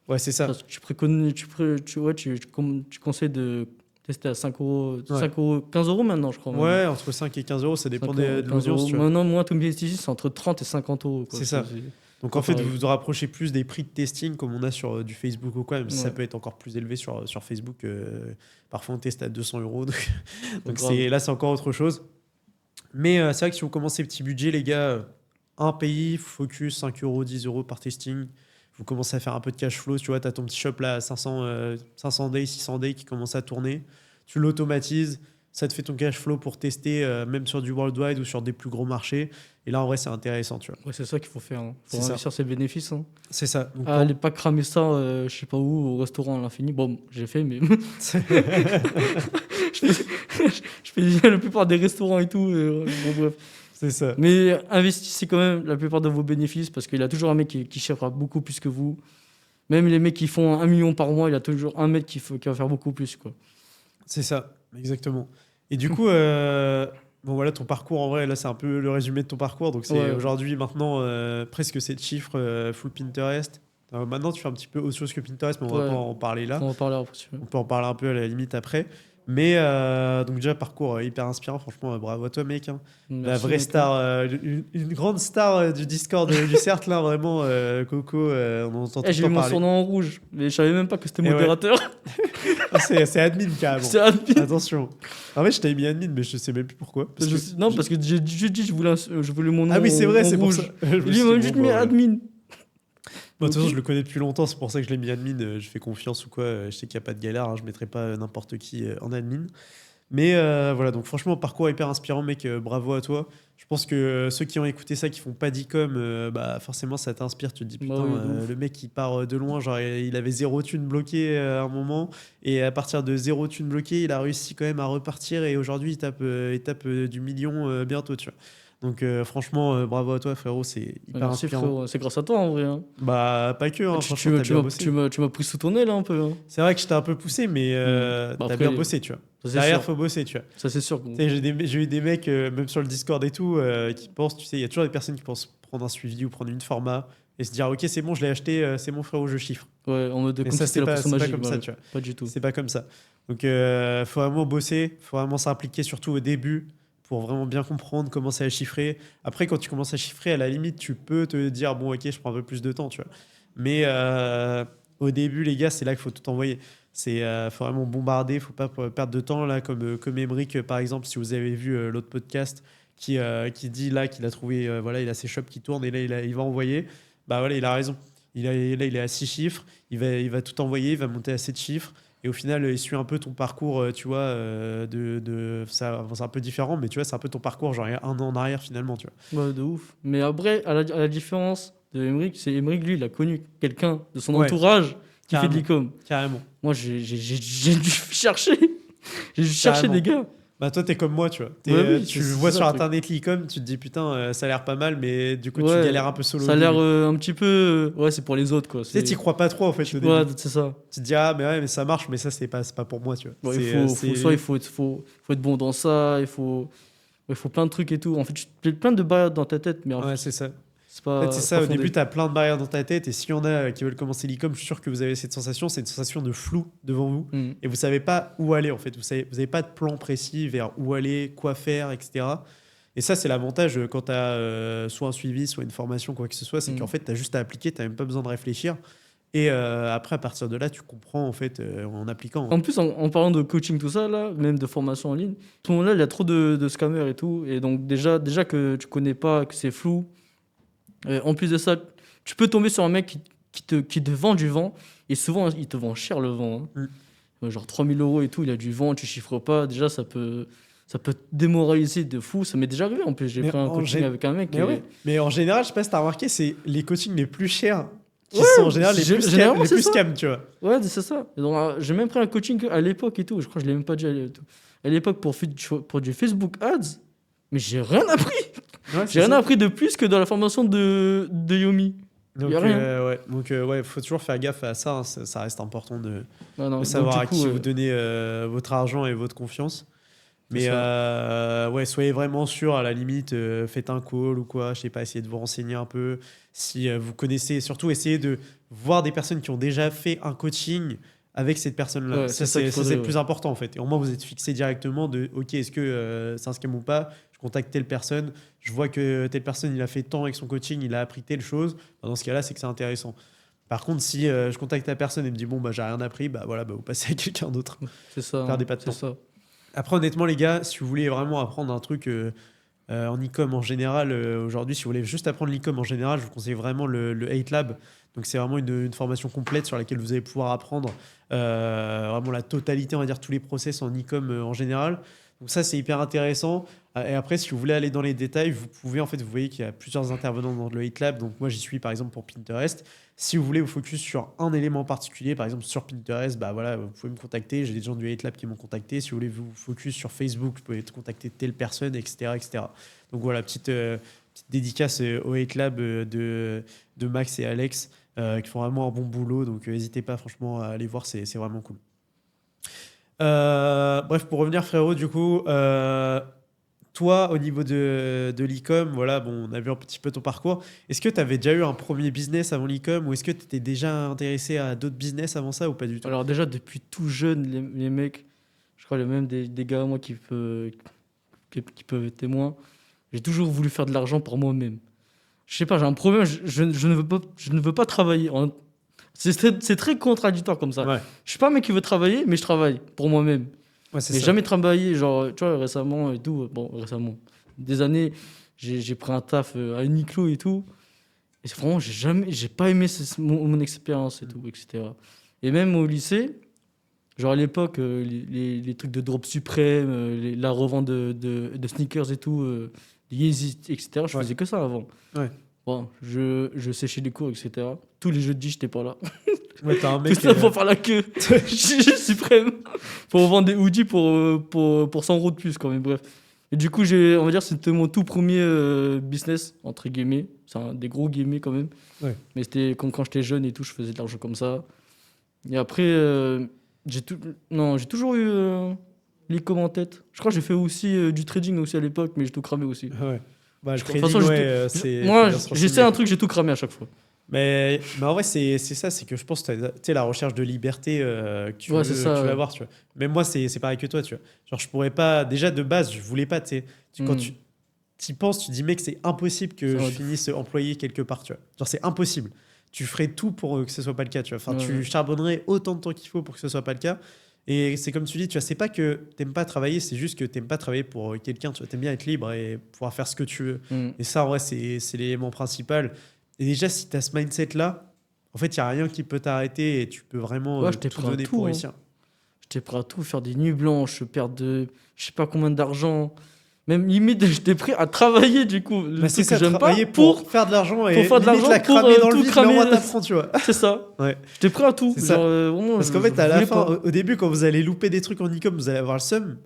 Speaker 1: Ouais, c'est ça.
Speaker 2: Parce que tu préconises, tu conseilles de tester à 5 euros,
Speaker 1: Ouais.
Speaker 2: 5 euros, 15 euros maintenant, je crois.
Speaker 1: Ouais, entre 5 et 15 euros, ça dépend
Speaker 2: 5
Speaker 1: de
Speaker 2: euros, 15
Speaker 1: l'audience,
Speaker 2: euros.
Speaker 1: tu vois.
Speaker 2: Maintenant, moi, tout mes ici, c'est entre 30 et 50 euros. Quoi.
Speaker 1: C'est ça. Donc en
Speaker 2: pas
Speaker 1: fait,
Speaker 2: pareil.
Speaker 1: vous vous rapprochez plus des prix de testing comme on a sur du Facebook ou quoi, même si ça
Speaker 2: Ouais.
Speaker 1: peut être encore plus élevé sur Facebook. Parfois, on teste à 200 euros. Donc
Speaker 2: Grave.
Speaker 1: là, c'est encore autre chose. Mais c'est vrai que si vous commencez petit budget, les gars, un pays, focus, 5 euros, 10 euros par testing. Vous commencez à faire un peu de cash flow. Tu vois, tu as ton petit shop là à 500 days, 600 days qui commence à tourner. Tu l'automatises. Ça te fait ton cash flow pour tester, même sur du worldwide ou sur des plus gros marchés. Et là, en vrai, c'est intéressant, tu vois.
Speaker 2: Ouais, c'est ça qu'il faut faire. Hein. Faut
Speaker 1: C'est ça.
Speaker 2: investir ses bénéfices. Hein.
Speaker 1: C'est ça. Donc,
Speaker 2: Allez pas cramer ça, je sais pas où, au restaurant à l'infini. Bon, j'ai fait, mais je fais bien la plupart des restaurants et tout. Bon, bref.
Speaker 1: c'est ça.
Speaker 2: Mais investissez quand même la plupart de vos bénéfices parce qu'il y a toujours un mec qui chiffrera beaucoup plus que vous. Même les mecs qui font 1 million par mois, il y a toujours un mec qui va faire beaucoup plus. Quoi.
Speaker 1: C'est ça, exactement. Et du coup, bon voilà, ton parcours en vrai, là c'est un peu le résumé de ton parcours. Donc c'est
Speaker 2: Ouais.
Speaker 1: aujourd'hui maintenant presque 7 chiffres full Pinterest. Maintenant tu fais un petit peu autre chose que Pinterest, mais on va
Speaker 2: Ouais.
Speaker 1: pas en parler là.
Speaker 2: On va en parler après. Si tu veux.
Speaker 1: On peut en parler un peu à la limite après. Mais donc déjà parcours hyper inspirant, franchement bravo à toi mec. Hein. La
Speaker 2: Merci,
Speaker 1: vraie
Speaker 2: mec.
Speaker 1: star, une grande star du Discord du cercle là, vraiment Coco, on en entend tout
Speaker 2: Eh,
Speaker 1: le
Speaker 2: j'ai
Speaker 1: temps
Speaker 2: vu mon
Speaker 1: parler.
Speaker 2: surnom en rouge, mais je savais même pas que c'était
Speaker 1: Et ouais.
Speaker 2: modérateur.
Speaker 1: Ah, c'est admin carrément.
Speaker 2: C'est admin.
Speaker 1: Attention. En fait, je t'avais mis admin, mais je sais même plus pourquoi. Parce que
Speaker 2: Non, parce que j'ai juste dit je voulais mon nom
Speaker 1: Ah oui, c'est vrai,
Speaker 2: en
Speaker 1: c'est pour
Speaker 2: rouge.
Speaker 1: ça. Je me
Speaker 2: Et lui,
Speaker 1: suis
Speaker 2: il m'a
Speaker 1: dit,
Speaker 2: juste
Speaker 1: bon,
Speaker 2: mis
Speaker 1: bah,
Speaker 2: admin.
Speaker 1: Moi, de toute façon,
Speaker 2: Ok.
Speaker 1: je le connais depuis longtemps, c'est pour ça que je l'ai mis admin. Je fais confiance ou quoi. Je sais qu'il n'y a pas de galère, hein, je ne mettrai pas n'importe qui en admin. Mais voilà, donc franchement, parcours hyper inspirant, mec. Bravo à toi. Je pense que ceux qui ont écouté ça, qui font pas d'e-com, bah forcément, ça t'inspire. Tu te dis,
Speaker 2: Bah
Speaker 1: putain,
Speaker 2: oui, de ouf.
Speaker 1: le mec, il part de loin. Genre, il avait zéro thune bloqué à un moment. Et à partir de zéro thune bloqué, il a réussi quand même à repartir. Et aujourd'hui, il tape du million bientôt, tu vois. Donc franchement, bravo à toi, frérot. C'est hyper
Speaker 2: Merci
Speaker 1: inspirant.
Speaker 2: frérot, c'est grâce à toi en vrai, hein.
Speaker 1: Bah, pas que, hein,
Speaker 2: Tu,
Speaker 1: franchement,
Speaker 2: tu,
Speaker 1: t'as
Speaker 2: tu
Speaker 1: bien
Speaker 2: m'as,
Speaker 1: bossé.
Speaker 2: tu m'as pris sous ton aile un peu, hein.
Speaker 1: C'est vrai que je t'ai un peu poussé, mais
Speaker 2: Bah
Speaker 1: t'as
Speaker 2: après,
Speaker 1: bien bossé, tu vois.
Speaker 2: ça c'est
Speaker 1: Derrière,
Speaker 2: sûr.
Speaker 1: faut bosser, tu vois.
Speaker 2: Ça c'est sûr.
Speaker 1: Tu sais, j'ai eu des mecs, même sur le Discord et tout, qui pensent, tu sais, il y a toujours des personnes qui pensent prendre un suivi ou prendre une format et se dire, ok, c'est bon, je l'ai acheté, c'est mon frérot, je chiffre.
Speaker 2: Ouais, en mode
Speaker 1: Mais ça,
Speaker 2: contester la potion
Speaker 1: c'est pas
Speaker 2: magique.
Speaker 1: comme
Speaker 2: Bah
Speaker 1: ça,
Speaker 2: ouais,
Speaker 1: tu vois.
Speaker 2: pas du tout.
Speaker 1: C'est pas comme ça. Donc, faut vraiment bosser, faut vraiment s'impliquer, surtout au début, pour vraiment bien comprendre, commencer à chiffrer. Après, quand tu commences à chiffrer, à la limite, tu peux te dire, bon, ok, je prends un peu plus de temps, tu vois. Mais au début, les gars, c'est là qu'il faut tout envoyer. Faut vraiment bombarder, faut pas perdre de temps, là, comme Emric, par exemple, si vous avez vu l'autre podcast, qui dit là qu'il a trouvé, voilà, il a ses shops qui tournent et là, il va envoyer. Bah voilà, il a raison. Là, il est à 6 chiffres, il va tout envoyer, il va monter à 7 chiffres. Et au final, il suit un peu ton parcours, tu vois, c'est un peu différent, mais tu vois, c'est un peu ton parcours, genre il y a un an en arrière finalement, tu vois.
Speaker 2: Ouais, de ouf. Mais après, à la différence de Emmerich, c'est Emmerich, lui, il a connu quelqu'un de son
Speaker 1: Ouais,
Speaker 2: entourage qui fait de
Speaker 1: carrément,
Speaker 2: l'e-com.
Speaker 1: carrément,
Speaker 2: Moi, j'ai dû chercher. J'ai dû chercher
Speaker 1: carrément.
Speaker 2: des gars.
Speaker 1: Bah toi, t'es comme moi, tu vois.
Speaker 2: Ouais, oui,
Speaker 1: Tu
Speaker 2: c'est
Speaker 1: vois
Speaker 2: ça
Speaker 1: sur
Speaker 2: le truc.
Speaker 1: internet l'e-com, tu te dis putain, ça a l'air pas mal, mais du coup, tu
Speaker 2: Ouais,
Speaker 1: galères un peu solo
Speaker 2: ça
Speaker 1: au
Speaker 2: a l'air
Speaker 1: début.
Speaker 2: un petit peu. Ouais, c'est pour les autres, quoi.
Speaker 1: Tu sais, t'y crois pas trop en fait au
Speaker 2: Ouais,
Speaker 1: début.
Speaker 2: c'est ça.
Speaker 1: Tu te dis ah, mais ouais, mais ça marche, mais ça, c'est pas pour moi, tu vois.
Speaker 2: Bon, soit faut être bon dans ça, il faut plein de trucs et tout. En fait, tu plein de barrières dans ta tête, mais en
Speaker 1: Ouais,
Speaker 2: fait,
Speaker 1: c'est ça.
Speaker 2: c'est
Speaker 1: En fait, c'est
Speaker 2: c'est pas
Speaker 1: ça. Au début,
Speaker 2: fondé.
Speaker 1: tu as plein de barrières dans ta tête. Et s'il y en a qui veulent commencer l'e-com, je suis sûr que vous avez cette sensation. C'est une sensation de flou devant vous.
Speaker 2: Hmm.
Speaker 1: Et vous savez pas où aller, en fait. Vous avez pas de plan précis vers où aller, quoi faire, etc. Et ça, c'est l'avantage quand tu as soit un suivi, soit une formation, quoi que ce soit. C'est
Speaker 2: Hmm.
Speaker 1: qu'en fait, tu as juste à appliquer. Tu n'as même pas besoin de réfléchir. Et après, à partir de là, tu comprends, en fait, en appliquant, hein.
Speaker 2: En plus, en parlant de coaching, tout ça, là, même de formation en ligne, tout le monde là, il y a trop de scammers et tout. Et donc, déjà que tu connais pas, que c'est flou. En plus de ça, tu peux tomber sur un mec qui te vend du vent. Et souvent, il te vend cher le vent, hein.
Speaker 1: Mm.
Speaker 2: Genre 3 000 € et tout, il a du vent, tu chiffres pas. Déjà, ça peut te démoraliser de fou. Ça m'est déjà arrivé en plus. J'ai
Speaker 1: Mais
Speaker 2: pris un
Speaker 1: en,
Speaker 2: coaching
Speaker 1: gé-
Speaker 2: avec un mec.
Speaker 1: mais ouais. Mais en général, je sais pas si tu as remarqué, c'est les coachings les plus chers qui
Speaker 2: Ouais,
Speaker 1: sont en général
Speaker 2: généralement,
Speaker 1: les
Speaker 2: c'est
Speaker 1: plus
Speaker 2: ça.
Speaker 1: scam, tu vois.
Speaker 2: Ouais, c'est ça. Et donc, j'ai même pris un coaching à l'époque et tout. Je crois que je l'ai même pas dit à l'époque pour du Facebook Ads. Mais j'ai rien appris.
Speaker 1: Ouais,
Speaker 2: J'ai
Speaker 1: c'est
Speaker 2: rien
Speaker 1: ça.
Speaker 2: appris de plus que dans la formation de Yomi.
Speaker 1: Donc,
Speaker 2: Y a rien.
Speaker 1: ouais, faut toujours faire gaffe à ça, hein. Ça reste important
Speaker 2: Non, non.
Speaker 1: de
Speaker 2: Donc,
Speaker 1: savoir
Speaker 2: du
Speaker 1: à
Speaker 2: coup,
Speaker 1: qui vous donnez votre argent et votre confiance.
Speaker 2: c'est
Speaker 1: Mais
Speaker 2: ça.
Speaker 1: ouais, soyez vraiment sûr, à la limite, faites un call ou quoi, je sais pas, essayez de vous renseigner un peu. Si vous connaissez, surtout essayez de voir des personnes qui ont déjà fait un coaching avec cette personne-là.
Speaker 2: Ouais, c'est ça qu'il
Speaker 1: C'est
Speaker 2: faudrait.
Speaker 1: le
Speaker 2: Ouais.
Speaker 1: plus important en fait. Et au moins, vous êtes fixé directement de, ok, est-ce que c'est un scam ou pas? Je contacte telle personne, je vois que telle personne, il a fait tant avec son coaching, il a appris telle chose. Bah, dans ce cas-là, c'est que c'est intéressant. Par contre, si je contacte la personne et me dit, bon, bah, j'ai rien appris, bah voilà, bah, vous passez à quelqu'un d'autre.
Speaker 2: C'est ça.
Speaker 1: Perdez pas de
Speaker 2: C'est
Speaker 1: temps.
Speaker 2: ça.
Speaker 1: Après, honnêtement, les gars, si vous voulez vraiment apprendre un truc en e-com en général, aujourd'hui, si vous voulez juste apprendre l'e-com en général, je vous conseille vraiment le 8 Lab. Donc, c'est vraiment une formation complète sur laquelle vous allez pouvoir apprendre vraiment la totalité, on va dire, tous les process en e-com en général. Donc, ça, c'est hyper intéressant. Et après, si vous voulez aller dans les détails, vous pouvez, en fait, vous voyez qu'il y a plusieurs intervenants dans le 8 Lab. Donc, moi, j'y suis, par exemple, pour Pinterest. Si vous voulez vous focus sur un élément particulier, par exemple sur Pinterest, bah voilà, vous pouvez me contacter. J'ai des gens du 8 Lab qui m'ont contacté. Si vous voulez vous focus sur Facebook, vous pouvez contacter telle personne, etc., etc. Donc voilà, petite dédicace au 8 Lab de Max et Alex qui font vraiment un bon boulot. Donc n'hésitez pas franchement à aller voir, c'est vraiment cool. Bref, pour revenir frérot, du coup, toi, au niveau de l'e-com, voilà, bon, on a vu un petit peu ton parcours. Est-ce que tu avais déjà eu un premier business avant l'e-com ou est-ce que tu étais déjà intéressé à d'autres business avant ça ou pas du tout?
Speaker 2: Alors, déjà, depuis tout jeune, les mecs, je crois, il y a même des gars, moi, qui peuvent être témoins. J'ai toujours voulu faire de l'argent pour moi-même. Je sais pas, j'ai un problème, je ne veux pas travailler. C'est très contradictoire comme ça.
Speaker 1: Ouais,
Speaker 2: Je suis pas un mec qui veut travailler, mais je travaille pour moi-même.
Speaker 1: ouais, c'est
Speaker 2: Mais
Speaker 1: ça.
Speaker 2: jamais travaillé, genre, tu vois, récemment et tout. Bon, récemment, des années, j'ai pris un taf à Uniqlo et tout. Et vraiment, j'ai pas aimé mon expérience et tout, etc. Et même au lycée, genre à l'époque, les trucs de Drop Suprême, la revente de sneakers et tout, Yeezy, etc., je
Speaker 1: Ouais.
Speaker 2: faisais que ça avant.
Speaker 1: Ouais.
Speaker 2: Bon, je séchais les cours, etc. Tous les jeudis, j'étais pas là.
Speaker 1: Ouais, t'as un
Speaker 2: Tout
Speaker 1: mec.
Speaker 2: ça pour faire la queue. Suprême. Pour vendre des hoodies pour 100 € de plus, quand même. Bref. Et du coup, on va dire que c'était mon tout premier business, entre guillemets. C'est des gros guillemets quand même.
Speaker 1: Ouais.
Speaker 2: Mais c'était quand j'étais jeune et tout, je faisais de l'argent comme ça. Et après, j'ai toujours eu l'e-com en tête. Je crois que j'ai fait aussi du trading aussi à l'époque, mais j'ai tout cramé aussi.
Speaker 1: Ouais. Bah, le
Speaker 2: De toute
Speaker 1: trading,
Speaker 2: façon,
Speaker 1: ouais, c'est.
Speaker 2: moi,
Speaker 1: faut bien se
Speaker 2: j'essaie
Speaker 1: renseigner,
Speaker 2: un
Speaker 1: quoi.
Speaker 2: truc, j'ai tout cramé à chaque fois.
Speaker 1: Mais en vrai, c'est ça, c'est que je pense que tu sais, la recherche de liberté que
Speaker 2: Ouais, c'est
Speaker 1: que
Speaker 2: ça,
Speaker 1: tu vas
Speaker 2: ouais.
Speaker 1: avoir, tu vois. Même moi, c'est pareil que toi, tu vois. Genre, je pourrais pas. Déjà, de base, je voulais pas, tu sais. Quand
Speaker 2: Hmm.
Speaker 1: tu y penses, tu dis, mec, c'est impossible que
Speaker 2: Ça
Speaker 1: je
Speaker 2: va.
Speaker 1: finisse employé quelque part, tu vois. Genre, c'est impossible. Tu ferais tout pour que ce soit pas le cas, tu vois. Enfin,
Speaker 2: Ouais,
Speaker 1: tu
Speaker 2: ouais.
Speaker 1: charbonnerais autant de temps qu'il faut pour que ce soit pas le cas. Et c'est comme tu dis, tu vois, c'est pas que t'aimes pas travailler, c'est juste que t'aimes pas travailler pour quelqu'un, tu vois. T'aimes bien être libre et pouvoir faire ce que tu veux.
Speaker 2: Hmm.
Speaker 1: Et ça, en vrai, c'est l'élément principal. Et déjà, si tu as ce mindset-là, en fait, il n'y a rien qui peut t'arrêter et tu peux vraiment
Speaker 2: Ouais, j'étais
Speaker 1: tout
Speaker 2: prêt à
Speaker 1: donner
Speaker 2: tout,
Speaker 1: pour
Speaker 2: hein.
Speaker 1: réussir.
Speaker 2: J'étais prêt à tout, faire des nuits blanches, perdre je sais pas combien d'argent. Même limite, j'étais prêt à travailler du coup.
Speaker 1: Bah,
Speaker 2: Le
Speaker 1: c'est
Speaker 2: truc que
Speaker 1: ça,
Speaker 2: j'aime pas
Speaker 1: travailler pour faire de l'argent
Speaker 2: pour
Speaker 1: et
Speaker 2: faire de
Speaker 1: limite
Speaker 2: l'argent,
Speaker 1: la
Speaker 2: pour
Speaker 1: cramer dans le
Speaker 2: tout
Speaker 1: vide, mais au moins
Speaker 2: cramer.
Speaker 1: t'apprends, tu vois.
Speaker 2: C'est ça.
Speaker 1: Ouais,
Speaker 2: J'étais prêt à tout.
Speaker 1: c'est
Speaker 2: Genre,
Speaker 1: ça.
Speaker 2: vraiment,
Speaker 1: Parce qu'en
Speaker 2: je
Speaker 1: fait, à la
Speaker 2: voulais
Speaker 1: fin,
Speaker 2: pas.
Speaker 1: au début, quand vous allez louper des trucs en e-com, vous allez avoir le seum.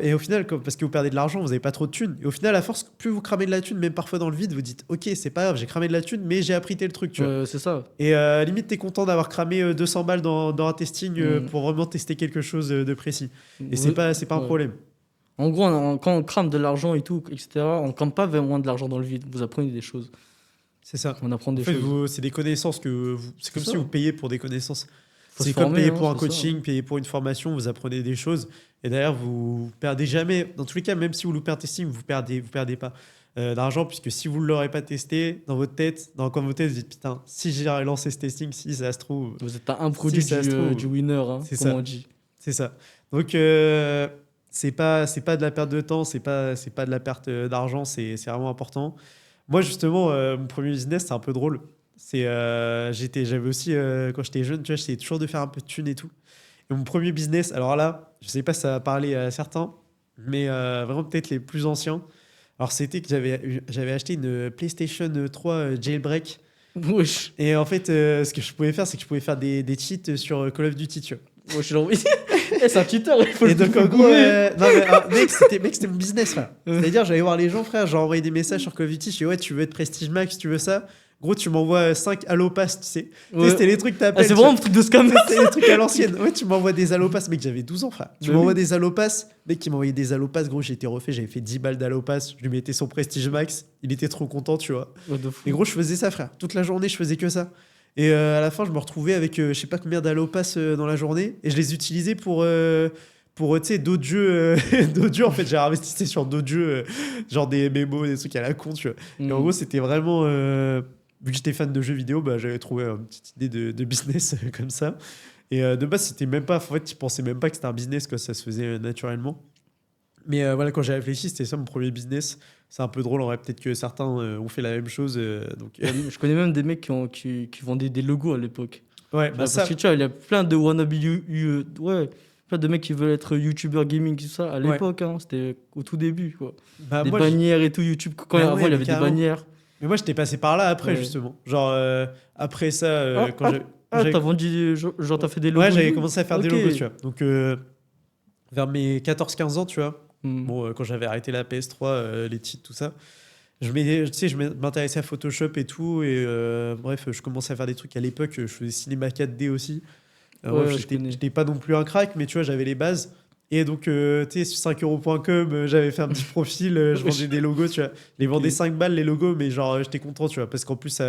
Speaker 1: Et au final, parce que vous perdez de l'argent, vous n'avez pas trop de thunes. Et au final, à force, plus vous cramez de la thune, même parfois dans le vide, vous dites, ok, c'est pas grave, j'ai cramé de la thune, mais j'ai appris tel truc, tu vois.
Speaker 2: C'est ça.
Speaker 1: Et limite, t'es content d'avoir cramé 200 balles dans un testing
Speaker 2: Mm.
Speaker 1: pour vraiment tester quelque chose de précis. Et
Speaker 2: Vous-
Speaker 1: c'est pas un
Speaker 2: ouais.
Speaker 1: problème.
Speaker 2: En gros, quand on crame de l'argent et tout, etc., on crame pas vraiment de l'argent dans le vide. Vous apprenez des choses.
Speaker 1: C'est ça.
Speaker 2: On apprend
Speaker 1: En
Speaker 2: des
Speaker 1: fait,
Speaker 2: choses.
Speaker 1: c'est des connaissances c'est comme
Speaker 2: C'est
Speaker 1: si
Speaker 2: ça.
Speaker 1: vous payez pour des connaissances.
Speaker 2: Faut se
Speaker 1: C'est comme
Speaker 2: former,
Speaker 1: payer
Speaker 2: hein,
Speaker 1: pour un
Speaker 2: c'est ça.
Speaker 1: coaching, payer pour une formation, vous apprenez des choses. Et d'ailleurs, vous perdez jamais. Dans tous les cas, même si vous loupez un testing, vous perdez pas d'argent, puisque si vous ne l'aurez pas testé, dans votre tête, dans votre tête, vous dites putain, si j'ai lancé ce testing, si ça se trouve,
Speaker 2: Vous êtes un
Speaker 1: si
Speaker 2: produit
Speaker 1: ça se trouve,
Speaker 2: du winner, hein,
Speaker 1: c'est
Speaker 2: comme
Speaker 1: ça.
Speaker 2: on dit.
Speaker 1: C'est ça. Donc, c'est pas de la perte de temps, c'est pas de la perte d'argent, c'est vraiment important. Moi, justement, mon premier business, c'est un peu drôle. J'avais aussi, quand j'étais jeune, tu vois, j'essayais toujours de faire un peu de thunes et tout. Et mon premier business, alors là, je sais pas si ça va parler à certains, mais vraiment peut-être les plus anciens. Alors, c'était que j'avais acheté une PlayStation 3 jailbreak.
Speaker 2: Wesh.
Speaker 1: Et en fait, ce que je pouvais faire, c'est que je pouvais faire des cheats sur Call of Duty, tu vois.
Speaker 2: Wesh, genre, c'est un cheater, il faut
Speaker 1: Et
Speaker 2: le
Speaker 1: donc,
Speaker 2: faut
Speaker 1: en
Speaker 2: le
Speaker 1: gros,
Speaker 2: gommer.
Speaker 1: non, mais, mec, c'était mon business, frère. C'est-à-dire, j'allais voir les gens, frère, j'ai envoyé des messages sur Call of Duty, je dis, ouais, tu veux être Prestige Max, tu veux ça. Gros, tu m'envoies 5 Allopass, tu sais. Tu sais,
Speaker 2: Ouais.
Speaker 1: c'était les trucs que
Speaker 2: Ah,
Speaker 1: t'appelles.
Speaker 2: c'est
Speaker 1: tu
Speaker 2: vraiment
Speaker 1: vois.
Speaker 2: un truc de scammer.
Speaker 1: C'était les trucs à l'ancienne. Ouais, tu m'envoies des Allopass. Mec, j'avais 12 ans, frère. Tu
Speaker 2: Bah
Speaker 1: m'envoies
Speaker 2: oui.
Speaker 1: des Allopass. Mec, qui m'envoyait des Allopass, gros, j'ai été refait, j'avais fait 10 balles d'Allopass. Je lui mettais son Prestige Max. Il était trop content, tu vois.
Speaker 2: Ouais, de fou.
Speaker 1: Et gros, je faisais ça, frère. Toute la journée, je faisais que ça. Et à la fin, je me retrouvais avec je sais pas combien d'Allopass dans la journée. Et je les utilisais pour tu sais, d'autres jeux. D'autres jeux, en fait, j'ai investi sur d'autres jeux, genre des mémos, des trucs à la con, tu vois. Et en
Speaker 2: Mm.
Speaker 1: gros, c'était vraiment. Vu que j'étais fan de jeux vidéo, bah, j'avais trouvé une petite idée de business comme ça. Et de base, c'était même pas. En fait, tu pensais même pas que c'était un business, que ça se faisait naturellement. Mais voilà, quand j'ai réfléchi, c'était ça mon premier business. C'est un peu drôle, en vrai. Peut-être que certains ont fait la même chose. Donc,
Speaker 2: Je connais même des mecs qui vendaient des logos à l'époque.
Speaker 1: ouais,
Speaker 2: Genre,
Speaker 1: bah
Speaker 2: parce
Speaker 1: ça.
Speaker 2: que tu vois, il y a plein de wannabe ouais, plein de mecs qui veulent être youtubeur gaming, tout ça, à
Speaker 1: Ouais.
Speaker 2: l'époque, hein, c'était au tout début, quoi.
Speaker 1: Bah,
Speaker 2: Des
Speaker 1: moi,
Speaker 2: bannières et tout, YouTube. Quand
Speaker 1: Bah
Speaker 2: avant,
Speaker 1: ouais,
Speaker 2: il y
Speaker 1: mais
Speaker 2: avait des
Speaker 1: carrément.
Speaker 2: bannières.
Speaker 1: Mais moi, j'étais passé par là après,
Speaker 2: Ouais.
Speaker 1: justement. Genre, après ça,
Speaker 2: Ah,
Speaker 1: quand j'ai.
Speaker 2: t'as vendu, genre, t'as fait des logos
Speaker 1: Ouais,
Speaker 2: et
Speaker 1: j'avais
Speaker 2: tout.
Speaker 1: commencé à faire des
Speaker 2: Ok.
Speaker 1: logos, tu vois. Donc, vers mes 14-15 ans, tu vois.
Speaker 2: Hmm.
Speaker 1: Bon, quand j'avais arrêté la PS3, les titres, tout ça. Tu sais, je m'intéressais à Photoshop et tout. Et bref, je commençais à faire des trucs à l'époque. Je faisais cinéma 4D aussi.
Speaker 2: Ouais,
Speaker 1: Bref,
Speaker 2: je connais.
Speaker 1: j'étais pas non plus un crack, mais tu vois, j'avais les bases. Et donc, tu sais, sur 5euros.com, j'avais fait un petit profil, je vendais des logos, tu vois. Je les vendais
Speaker 2: Ok.
Speaker 1: 5 balles, les logos, mais genre, j'étais content, tu vois. Parce qu'en plus,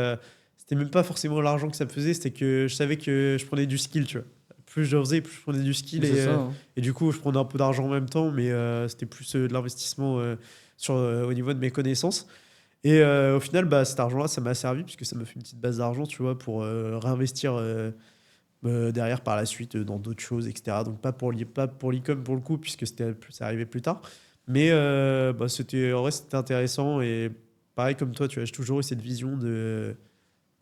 Speaker 1: c'était même pas forcément l'argent que ça me faisait, c'était que je savais que je prenais du skill, tu vois. Plus je faisais, plus je prenais du skill.
Speaker 2: C'est ça. Hein.
Speaker 1: Et du coup, je prenais un peu d'argent en même temps, mais c'était plus de l'investissement au niveau de mes connaissances. Et au final, bah, cet argent-là, ça m'a servi, puisque ça m'a fait une petite base d'argent, tu vois, pour réinvestir derrière par la suite dans d'autres choses, etc. Donc pas pour l'e-com pour le coup, puisque ça arrivait plus tard. Mais bah, en vrai, c'était intéressant. Et pareil comme toi, tu vois, j'ai toujours eu cette vision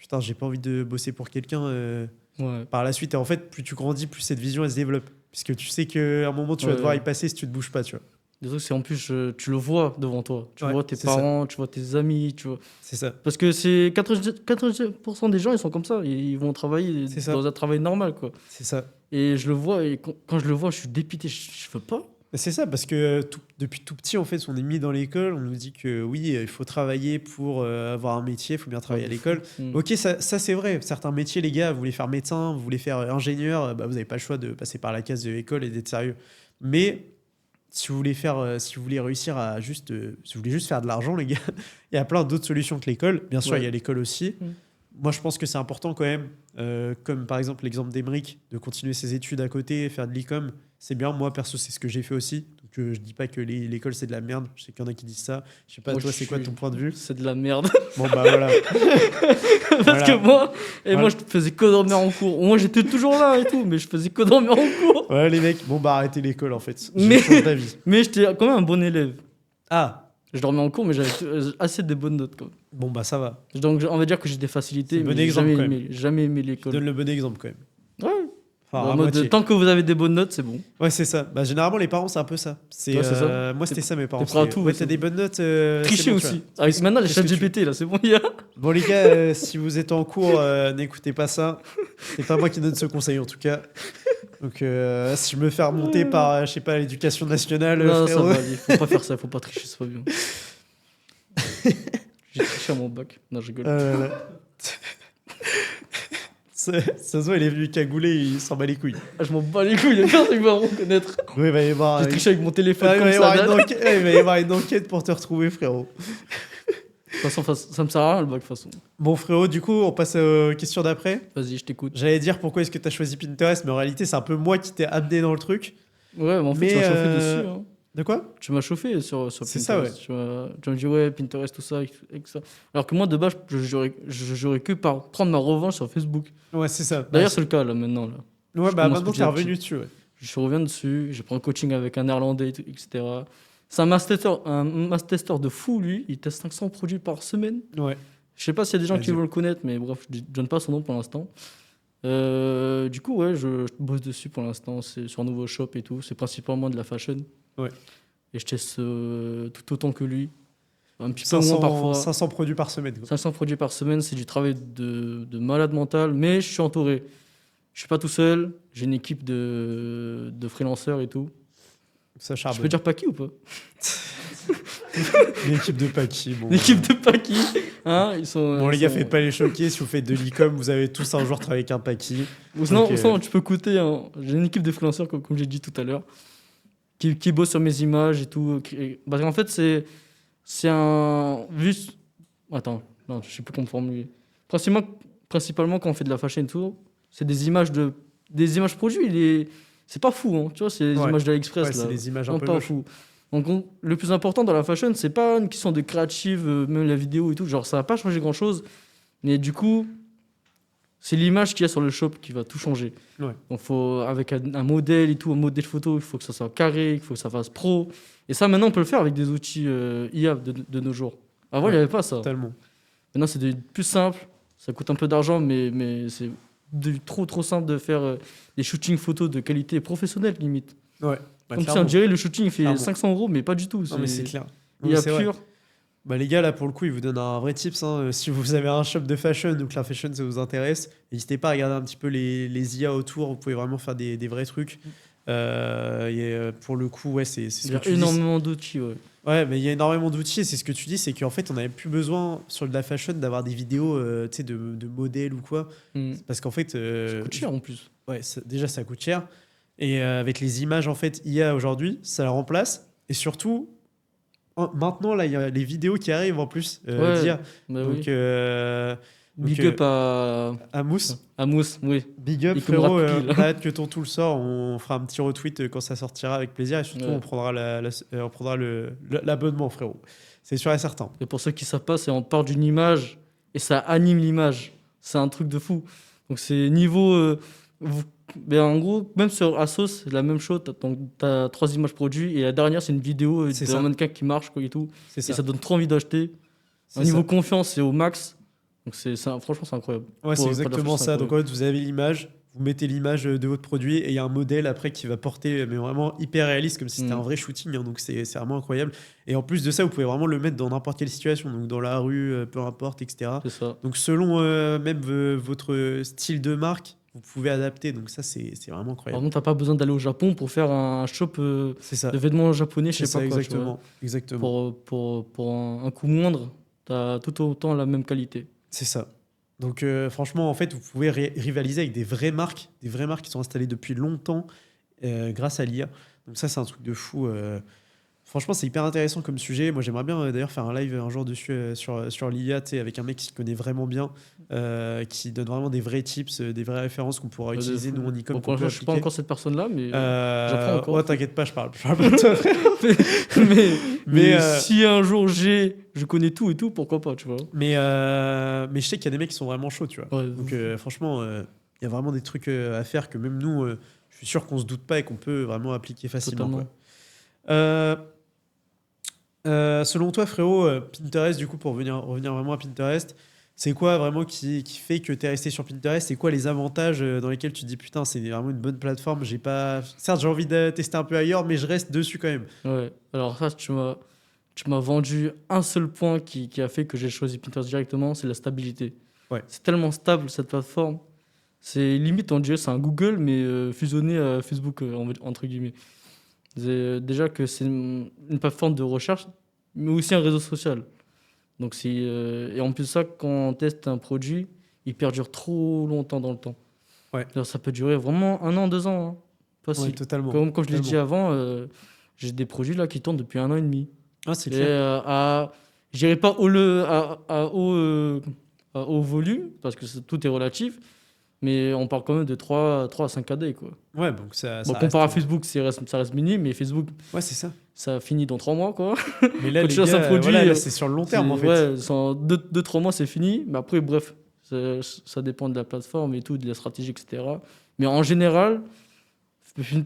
Speaker 1: putain, j'ai pas envie de bosser pour quelqu'un
Speaker 2: Ouais.
Speaker 1: par la suite. Et en fait, plus tu grandis, plus cette vision elle se développe. Puisque tu sais qu'à un moment, tu vas devoir y passer si tu te bouges pas, tu vois.
Speaker 2: Le truc, c'est en plus, tu le vois devant toi. Tu
Speaker 1: Ouais,
Speaker 2: vois tes
Speaker 1: c'est ça.
Speaker 2: parents, tu vois tes amis, tu vois.
Speaker 1: C'est ça.
Speaker 2: Parce que c'est 90% des gens, ils sont comme ça. Ils vont travailler
Speaker 1: C'est ça.
Speaker 2: dans un travail normal, quoi.
Speaker 1: C'est ça.
Speaker 2: Et je le vois, et quand je le vois, je suis dépité. Je veux pas.
Speaker 1: Mais c'est ça, parce que depuis tout petit, en fait, on est mis dans l'école, on nous dit que oui, il faut travailler pour avoir un métier, il faut bien travailler à l'école. Ok, ça c'est vrai. Certains métiers, les gars, vous voulez faire médecin, vous voulez faire ingénieur, bah, vous n'avez pas le choix de passer par la case de l'école et d'être sérieux. Mais si vous voulez si vous voulez réussir à si vous voulez juste faire de l'argent, les gars, il y a plein d'autres solutions que l'école. Bien sûr, il y a l'école aussi. Moi, je pense que c'est important quand même, comme par exemple l'exemple d'Emeric, de continuer ses études à côté, faire de l'e-com. C'est bien, moi perso, c'est ce que j'ai fait aussi. Donc, je dis pas que l'école c'est de la merde. Je sais qu'il y en a qui disent ça. Je sais pas,
Speaker 2: Moi,
Speaker 1: toi, c'est quoi ton point de vue?
Speaker 2: C'est de la merde.
Speaker 1: Bon, bah voilà.
Speaker 2: Parce
Speaker 1: Voilà.
Speaker 2: que moi, je faisais que dormir en cours. Moi, j'étais toujours là et tout, mais je faisais que dormir en cours.
Speaker 1: Ouais, les mecs, bon, bah arrêtez l'école en fait.
Speaker 2: Mais-
Speaker 1: Je change d'avis.
Speaker 2: Mais j'étais quand même un bon élève.
Speaker 1: Ah,
Speaker 2: Je dormais en cours, mais j'avais assez de bonnes notes, quand même.
Speaker 1: bon, bah ça va.
Speaker 2: Donc, on va dire que j'ai des facilités,
Speaker 1: C'est
Speaker 2: mais
Speaker 1: bon
Speaker 2: j'ai
Speaker 1: exemple, quand
Speaker 2: jamais aimé
Speaker 1: Tu
Speaker 2: l'école.
Speaker 1: donnes le bon exemple quand même.
Speaker 2: Ouais.
Speaker 1: Enfin,
Speaker 2: En
Speaker 1: à
Speaker 2: mode,
Speaker 1: moitié.
Speaker 2: tant que vous avez des bonnes notes, c'est bon.
Speaker 1: Ouais, c'est ça. Bah, généralement, les parents, c'est un peu ça.
Speaker 2: Ouais, c'est ça.
Speaker 1: Moi, c'était ça, mes parents.
Speaker 2: prêt à
Speaker 1: C'était,
Speaker 2: tout,
Speaker 1: ouais,
Speaker 2: c'est
Speaker 1: t'as des
Speaker 2: bon.
Speaker 1: bonnes notes.
Speaker 2: Tricher
Speaker 1: c'est bon, tu
Speaker 2: aussi.
Speaker 1: vois.
Speaker 2: Avec maintenant, les
Speaker 1: Qu'est-ce
Speaker 2: chats
Speaker 1: que tu-
Speaker 2: GPT, là, c'est bon, il y a.
Speaker 1: Bon, les gars, si vous êtes en cours, n'écoutez pas ça. C'est pas moi qui donne ce conseil, en tout cas. Donc, si je me fais remonter par, je sais pas, l'éducation nationale,
Speaker 2: Non, ça
Speaker 1: frérot.
Speaker 2: va, il faut pas faire ça, faut pas tricher, c'est pas bien. J'ai triché à mon bac. Non, je rigole.
Speaker 1: Là. Ça se voit, il est venu cagoulé, il s'en bat les couilles.
Speaker 2: Ah, je m'en bats les couilles, il y a personne qui va me reconnaître.
Speaker 1: Oui, il va y avoir,
Speaker 2: J'ai triché avec mon téléphone
Speaker 1: il va
Speaker 2: comme
Speaker 1: y
Speaker 2: ça.
Speaker 1: avoir
Speaker 2: De
Speaker 1: une enquête, il va y avoir une enquête pour te retrouver, frérot.
Speaker 2: toute façon, ça me sert à rien, le bac, de toute façon.
Speaker 1: Bon, frérot, du coup, on passe aux questions d'après.
Speaker 2: Vas-y, je t'écoute.
Speaker 1: J'allais dire pourquoi est-ce que tu as choisi Pinterest, mais en réalité, c'est un peu moi qui t'ai amené dans le truc.
Speaker 2: Ouais, mais en fait, tu
Speaker 1: Mais,
Speaker 2: m'as chauffé dessus. Hein.
Speaker 1: De quoi?
Speaker 2: Tu m'as chauffé sur
Speaker 1: C'est
Speaker 2: Pinterest.
Speaker 1: ça, ouais.
Speaker 2: Tu m'as dit, ouais, Pinterest, tout ça, et ça. Alors que moi, de base, j'aurais que par prendre ma revanche sur Facebook.
Speaker 1: Ouais, c'est ça.
Speaker 2: D'ailleurs, c'est le cas, là, maintenant. Là.
Speaker 1: ouais,
Speaker 2: je
Speaker 1: bah
Speaker 2: commence
Speaker 1: maintenant,
Speaker 2: petit
Speaker 1: t'es
Speaker 2: à
Speaker 1: revenu
Speaker 2: petit.
Speaker 1: dessus, ouais.
Speaker 2: Je reviens dessus, j'ai pris un coaching avec un néerlandais, etc. C'est un master tester de fou, lui. Il teste 500 produits par semaine.
Speaker 1: Ouais.
Speaker 2: Je sais pas s'il y a des gens qui
Speaker 1: Vas-y.
Speaker 2: veulent le connaître, mais bref, je donne pas son nom pour l'instant. Du coup, ouais, je bosse dessus pour l'instant. C'est sur un nouveau shop et tout. C'est principalement de la fashion.
Speaker 1: Ouais.
Speaker 2: Et je teste tout autant que lui. Un petit peu
Speaker 1: 500,
Speaker 2: moins parfois.
Speaker 1: 500 produits par semaine. Quoi.
Speaker 2: 500 produits par semaine, c'est du travail de malade mental. Mais je suis entouré. Je suis pas tout seul. J'ai une équipe de freelanceurs et tout.
Speaker 1: Ça
Speaker 2: Je
Speaker 1: charbonne.
Speaker 2: peux dire Paki ou pas?
Speaker 1: L'équipe de Paki. Bon,
Speaker 2: L'équipe de Paki. Hein, ils sont,
Speaker 1: Bon,
Speaker 2: ils
Speaker 1: les gars,
Speaker 2: sont-
Speaker 1: faites pas les choquer. Si vous faites de l'e-com, vous avez tous un jour travaillé avec un Paki.
Speaker 2: Ou sinon,
Speaker 1: Donc,
Speaker 2: sinon, tu peux écouter. Hein. J'ai une équipe de freelanceurs, comme j'ai dit tout à l'heure, qui bosse sur mes images et tout. Parce qu'en fait, c'est un. Attends, non, je sais plus comment formuler. Principalement, quand on fait de la fashion et tout, c'est des images produits. C'est pas fou, hein, tu vois, c'est des
Speaker 1: Ouais.
Speaker 2: images d'AliExpress.
Speaker 1: Ouais, c'est
Speaker 2: là.
Speaker 1: des images un
Speaker 2: Non,
Speaker 1: peu
Speaker 2: pas
Speaker 1: moches.
Speaker 2: fou. Donc, le plus important dans la fashion, c'est pas une question de créative, même la vidéo et tout. Genre, ça va pas changer grand chose. Mais du coup, c'est l'image qu'il y a sur le shop qui va tout changer.
Speaker 1: Ouais.
Speaker 2: Donc, avec un modèle et tout, un modèle photo, il faut que ça soit carré, il faut que ça fasse pro. Et ça, maintenant, on peut le faire avec des outils IA de nos jours. Avant, il n'y
Speaker 1: Ouais.
Speaker 2: avait pas ça.
Speaker 1: Totalement.
Speaker 2: Maintenant, c'est plus simple. Ça coûte un peu d'argent, mais c'est trop simple de faire des shootings photos de qualité professionnelle, limite.
Speaker 1: Ouais. Bah,
Speaker 2: Comme si
Speaker 1: clairement.
Speaker 2: on dirait le shooting, il fait
Speaker 1: Clairement.
Speaker 2: 500 €, mais pas du tout.
Speaker 1: Non, mais c'est clair. Non,
Speaker 2: Il y
Speaker 1: mais
Speaker 2: a
Speaker 1: c'est vrai.
Speaker 2: pur.
Speaker 1: Bah, les gars, là, pour le coup, ils vous donnent un vrai tips. Hein. Si vous avez un shop de fashion ou que la fashion, ça vous intéresse, n'hésitez pas à regarder un petit peu les IA autour. Vous pouvez vraiment faire des vrais trucs. Pour le coup, ouais, c'est ce
Speaker 2: Il y
Speaker 1: que
Speaker 2: a
Speaker 1: tu dis.
Speaker 2: énormément d'outils, ouais.
Speaker 1: Ouais, mais il y a énormément d'outils et c'est ce que tu dis, c'est qu'en fait, on n'avait plus besoin sur de la fashion d'avoir des vidéos tu sais, de modèles ou quoi.
Speaker 2: Mm.
Speaker 1: Parce qu'en fait,
Speaker 2: Ça coûte cher en plus.
Speaker 1: ouais, déjà, ça coûte cher. Et avec les images, en fait, IA aujourd'hui, ça la remplace. Et surtout, maintenant, là, il y a les vidéos qui arrivent en plus
Speaker 2: Ouais,
Speaker 1: d'IA.
Speaker 2: Bah
Speaker 1: Donc,
Speaker 2: oui. Big up à
Speaker 1: Mousse,
Speaker 2: Mousse, oui.
Speaker 1: big up,
Speaker 2: Il comme
Speaker 1: frérot.
Speaker 2: rap pile.
Speaker 1: On a hâte que ton tool sort. On fera un petit retweet quand ça sortira avec plaisir. Et surtout,
Speaker 2: Ouais.
Speaker 1: on prendra on prendra l'abonnement, frérot. C'est sûr et certain.
Speaker 2: Et pour ceux qui ne savent pas, c'est on part d'une image et ça anime l'image. C'est un truc de fou. Donc c'est niveau... ben en gros, même sur Asos, c'est la même chose. Tu as 3 images produits et la dernière, c'est une vidéo
Speaker 1: C'est
Speaker 2: d'un
Speaker 1: ça.
Speaker 2: mannequin qui marche quoi, et tout.
Speaker 1: C'est
Speaker 2: Et
Speaker 1: ça.
Speaker 2: ça donne trop envie d'acheter.
Speaker 1: C'est
Speaker 2: Au niveau
Speaker 1: ça.
Speaker 2: confiance, c'est au max. Donc franchement, c'est incroyable.
Speaker 1: Ouais, c'est
Speaker 2: Pour de la
Speaker 1: exactement
Speaker 2: fashion, c'est
Speaker 1: ça. Donc, en
Speaker 2: incroyable.
Speaker 1: fait, vous avez l'image, vous mettez l'image de votre produit et il y a un modèle après qui va porter, mais vraiment hyper réaliste, comme si c'était un
Speaker 2: Mm.
Speaker 1: vrai shooting, hein. Donc, c'est vraiment incroyable. Et en plus de ça, vous pouvez vraiment le mettre dans n'importe quelle situation, donc dans la rue, peu importe, etc.
Speaker 2: C'est ça.
Speaker 1: Donc, selon même votre style de marque, vous pouvez adapter. Donc, ça, c'est vraiment
Speaker 2: Par
Speaker 1: incroyable.
Speaker 2: contre, t'as pas besoin d'aller au Japon pour faire un shop
Speaker 1: C'est ça.
Speaker 2: de vêtements japonais, je
Speaker 1: C'est
Speaker 2: sais pas
Speaker 1: ça,
Speaker 2: quoi, tu vois.
Speaker 1: exactement. Exactement.
Speaker 2: Pour un coût moindre, t'as tout autant la même qualité.
Speaker 1: C'est ça. Donc franchement, en fait, vous pouvez rivaliser avec des vraies marques qui sont installées depuis longtemps grâce à l'IA. Donc ça, c'est un truc de fou. Franchement, c'est hyper intéressant comme sujet. Moi, j'aimerais bien d'ailleurs faire un live un jour dessus sur l'IA, tu sais, avec un mec qui se connaît vraiment bien, qui donne vraiment des vrais tips, des vraies références qu'on pourra
Speaker 2: De
Speaker 1: utiliser, nous,
Speaker 2: fou.
Speaker 1: en e-com,
Speaker 2: Bon,
Speaker 1: qu'on
Speaker 2: pour
Speaker 1: peut
Speaker 2: l'instant, je suis pas
Speaker 1: appliquer.
Speaker 2: encore cette personne-là, mais j'apprends
Speaker 1: Ouais,
Speaker 2: encore.
Speaker 1: t'inquiète pas, je parle pas de toi, frère.
Speaker 2: mais
Speaker 1: Mais,
Speaker 2: si un jour je connais tout et tout, pourquoi pas, tu vois.
Speaker 1: mais je sais qu'il y a des mecs qui sont vraiment chauds, tu vois.
Speaker 2: Ouais,
Speaker 1: Donc franchement, il y a vraiment des trucs à faire que même nous, je suis sûr qu'on se doute pas et qu'on peut vraiment appliquer facilement, quoi.
Speaker 2: totalement.
Speaker 1: Euh, selon toi, frérot, Pinterest, du coup, pour revenir vraiment à Pinterest, c'est quoi vraiment qui fait que tu es resté sur Pinterest? C'est quoi les avantages dans lesquels tu te dis putain, c'est vraiment une bonne plateforme? J'ai pas... Certes, j'ai envie de tester un peu ailleurs, mais je reste dessus quand même.
Speaker 2: Ouais. Alors ça, tu m'as vendu un seul point qui a fait que j'ai choisi Pinterest directement, c'est la stabilité.
Speaker 1: Ouais.
Speaker 2: C'est tellement stable cette plateforme. C'est limite, on dirait, c'est un Google, mais fusionné à Facebook, entre guillemets. Déjà que c'est une plateforme de recherche, mais aussi un réseau social. Donc et en plus de ça, quand on teste un produit, il perdure trop longtemps dans le temps.
Speaker 1: Ouais.
Speaker 2: Alors, ça peut durer vraiment 1 an, 2 ans, hein.
Speaker 1: Ouais,
Speaker 2: Facile.
Speaker 1: totalement.
Speaker 2: Comme je l'ai dit
Speaker 1: Totalement.
Speaker 2: avant, j'ai des produits là qui tournent depuis 1 an et demi.
Speaker 1: Ah, c'est
Speaker 2: Et
Speaker 1: clair.
Speaker 2: je dirais pas à haut volume, parce que tout est relatif, mais on parle quand même de 3 à 5 AD, quoi.
Speaker 1: Ouais, donc ça
Speaker 2: Bon,
Speaker 1: reste.
Speaker 2: comparé à Facebook, ça reste minime, mais Facebook,
Speaker 1: Ouais, c'est ça.
Speaker 2: ça finit dans 3 mois, quoi.
Speaker 1: Mais là,
Speaker 2: Quand
Speaker 1: les
Speaker 2: tu lances un
Speaker 1: gars,
Speaker 2: produit,
Speaker 1: voilà, là, c'est sur le long terme, en fait.
Speaker 2: ouais, en 2-3 mois, c'est fini. Mais après, bref, ça dépend de la plateforme et tout, de la stratégie, etc. Mais en général,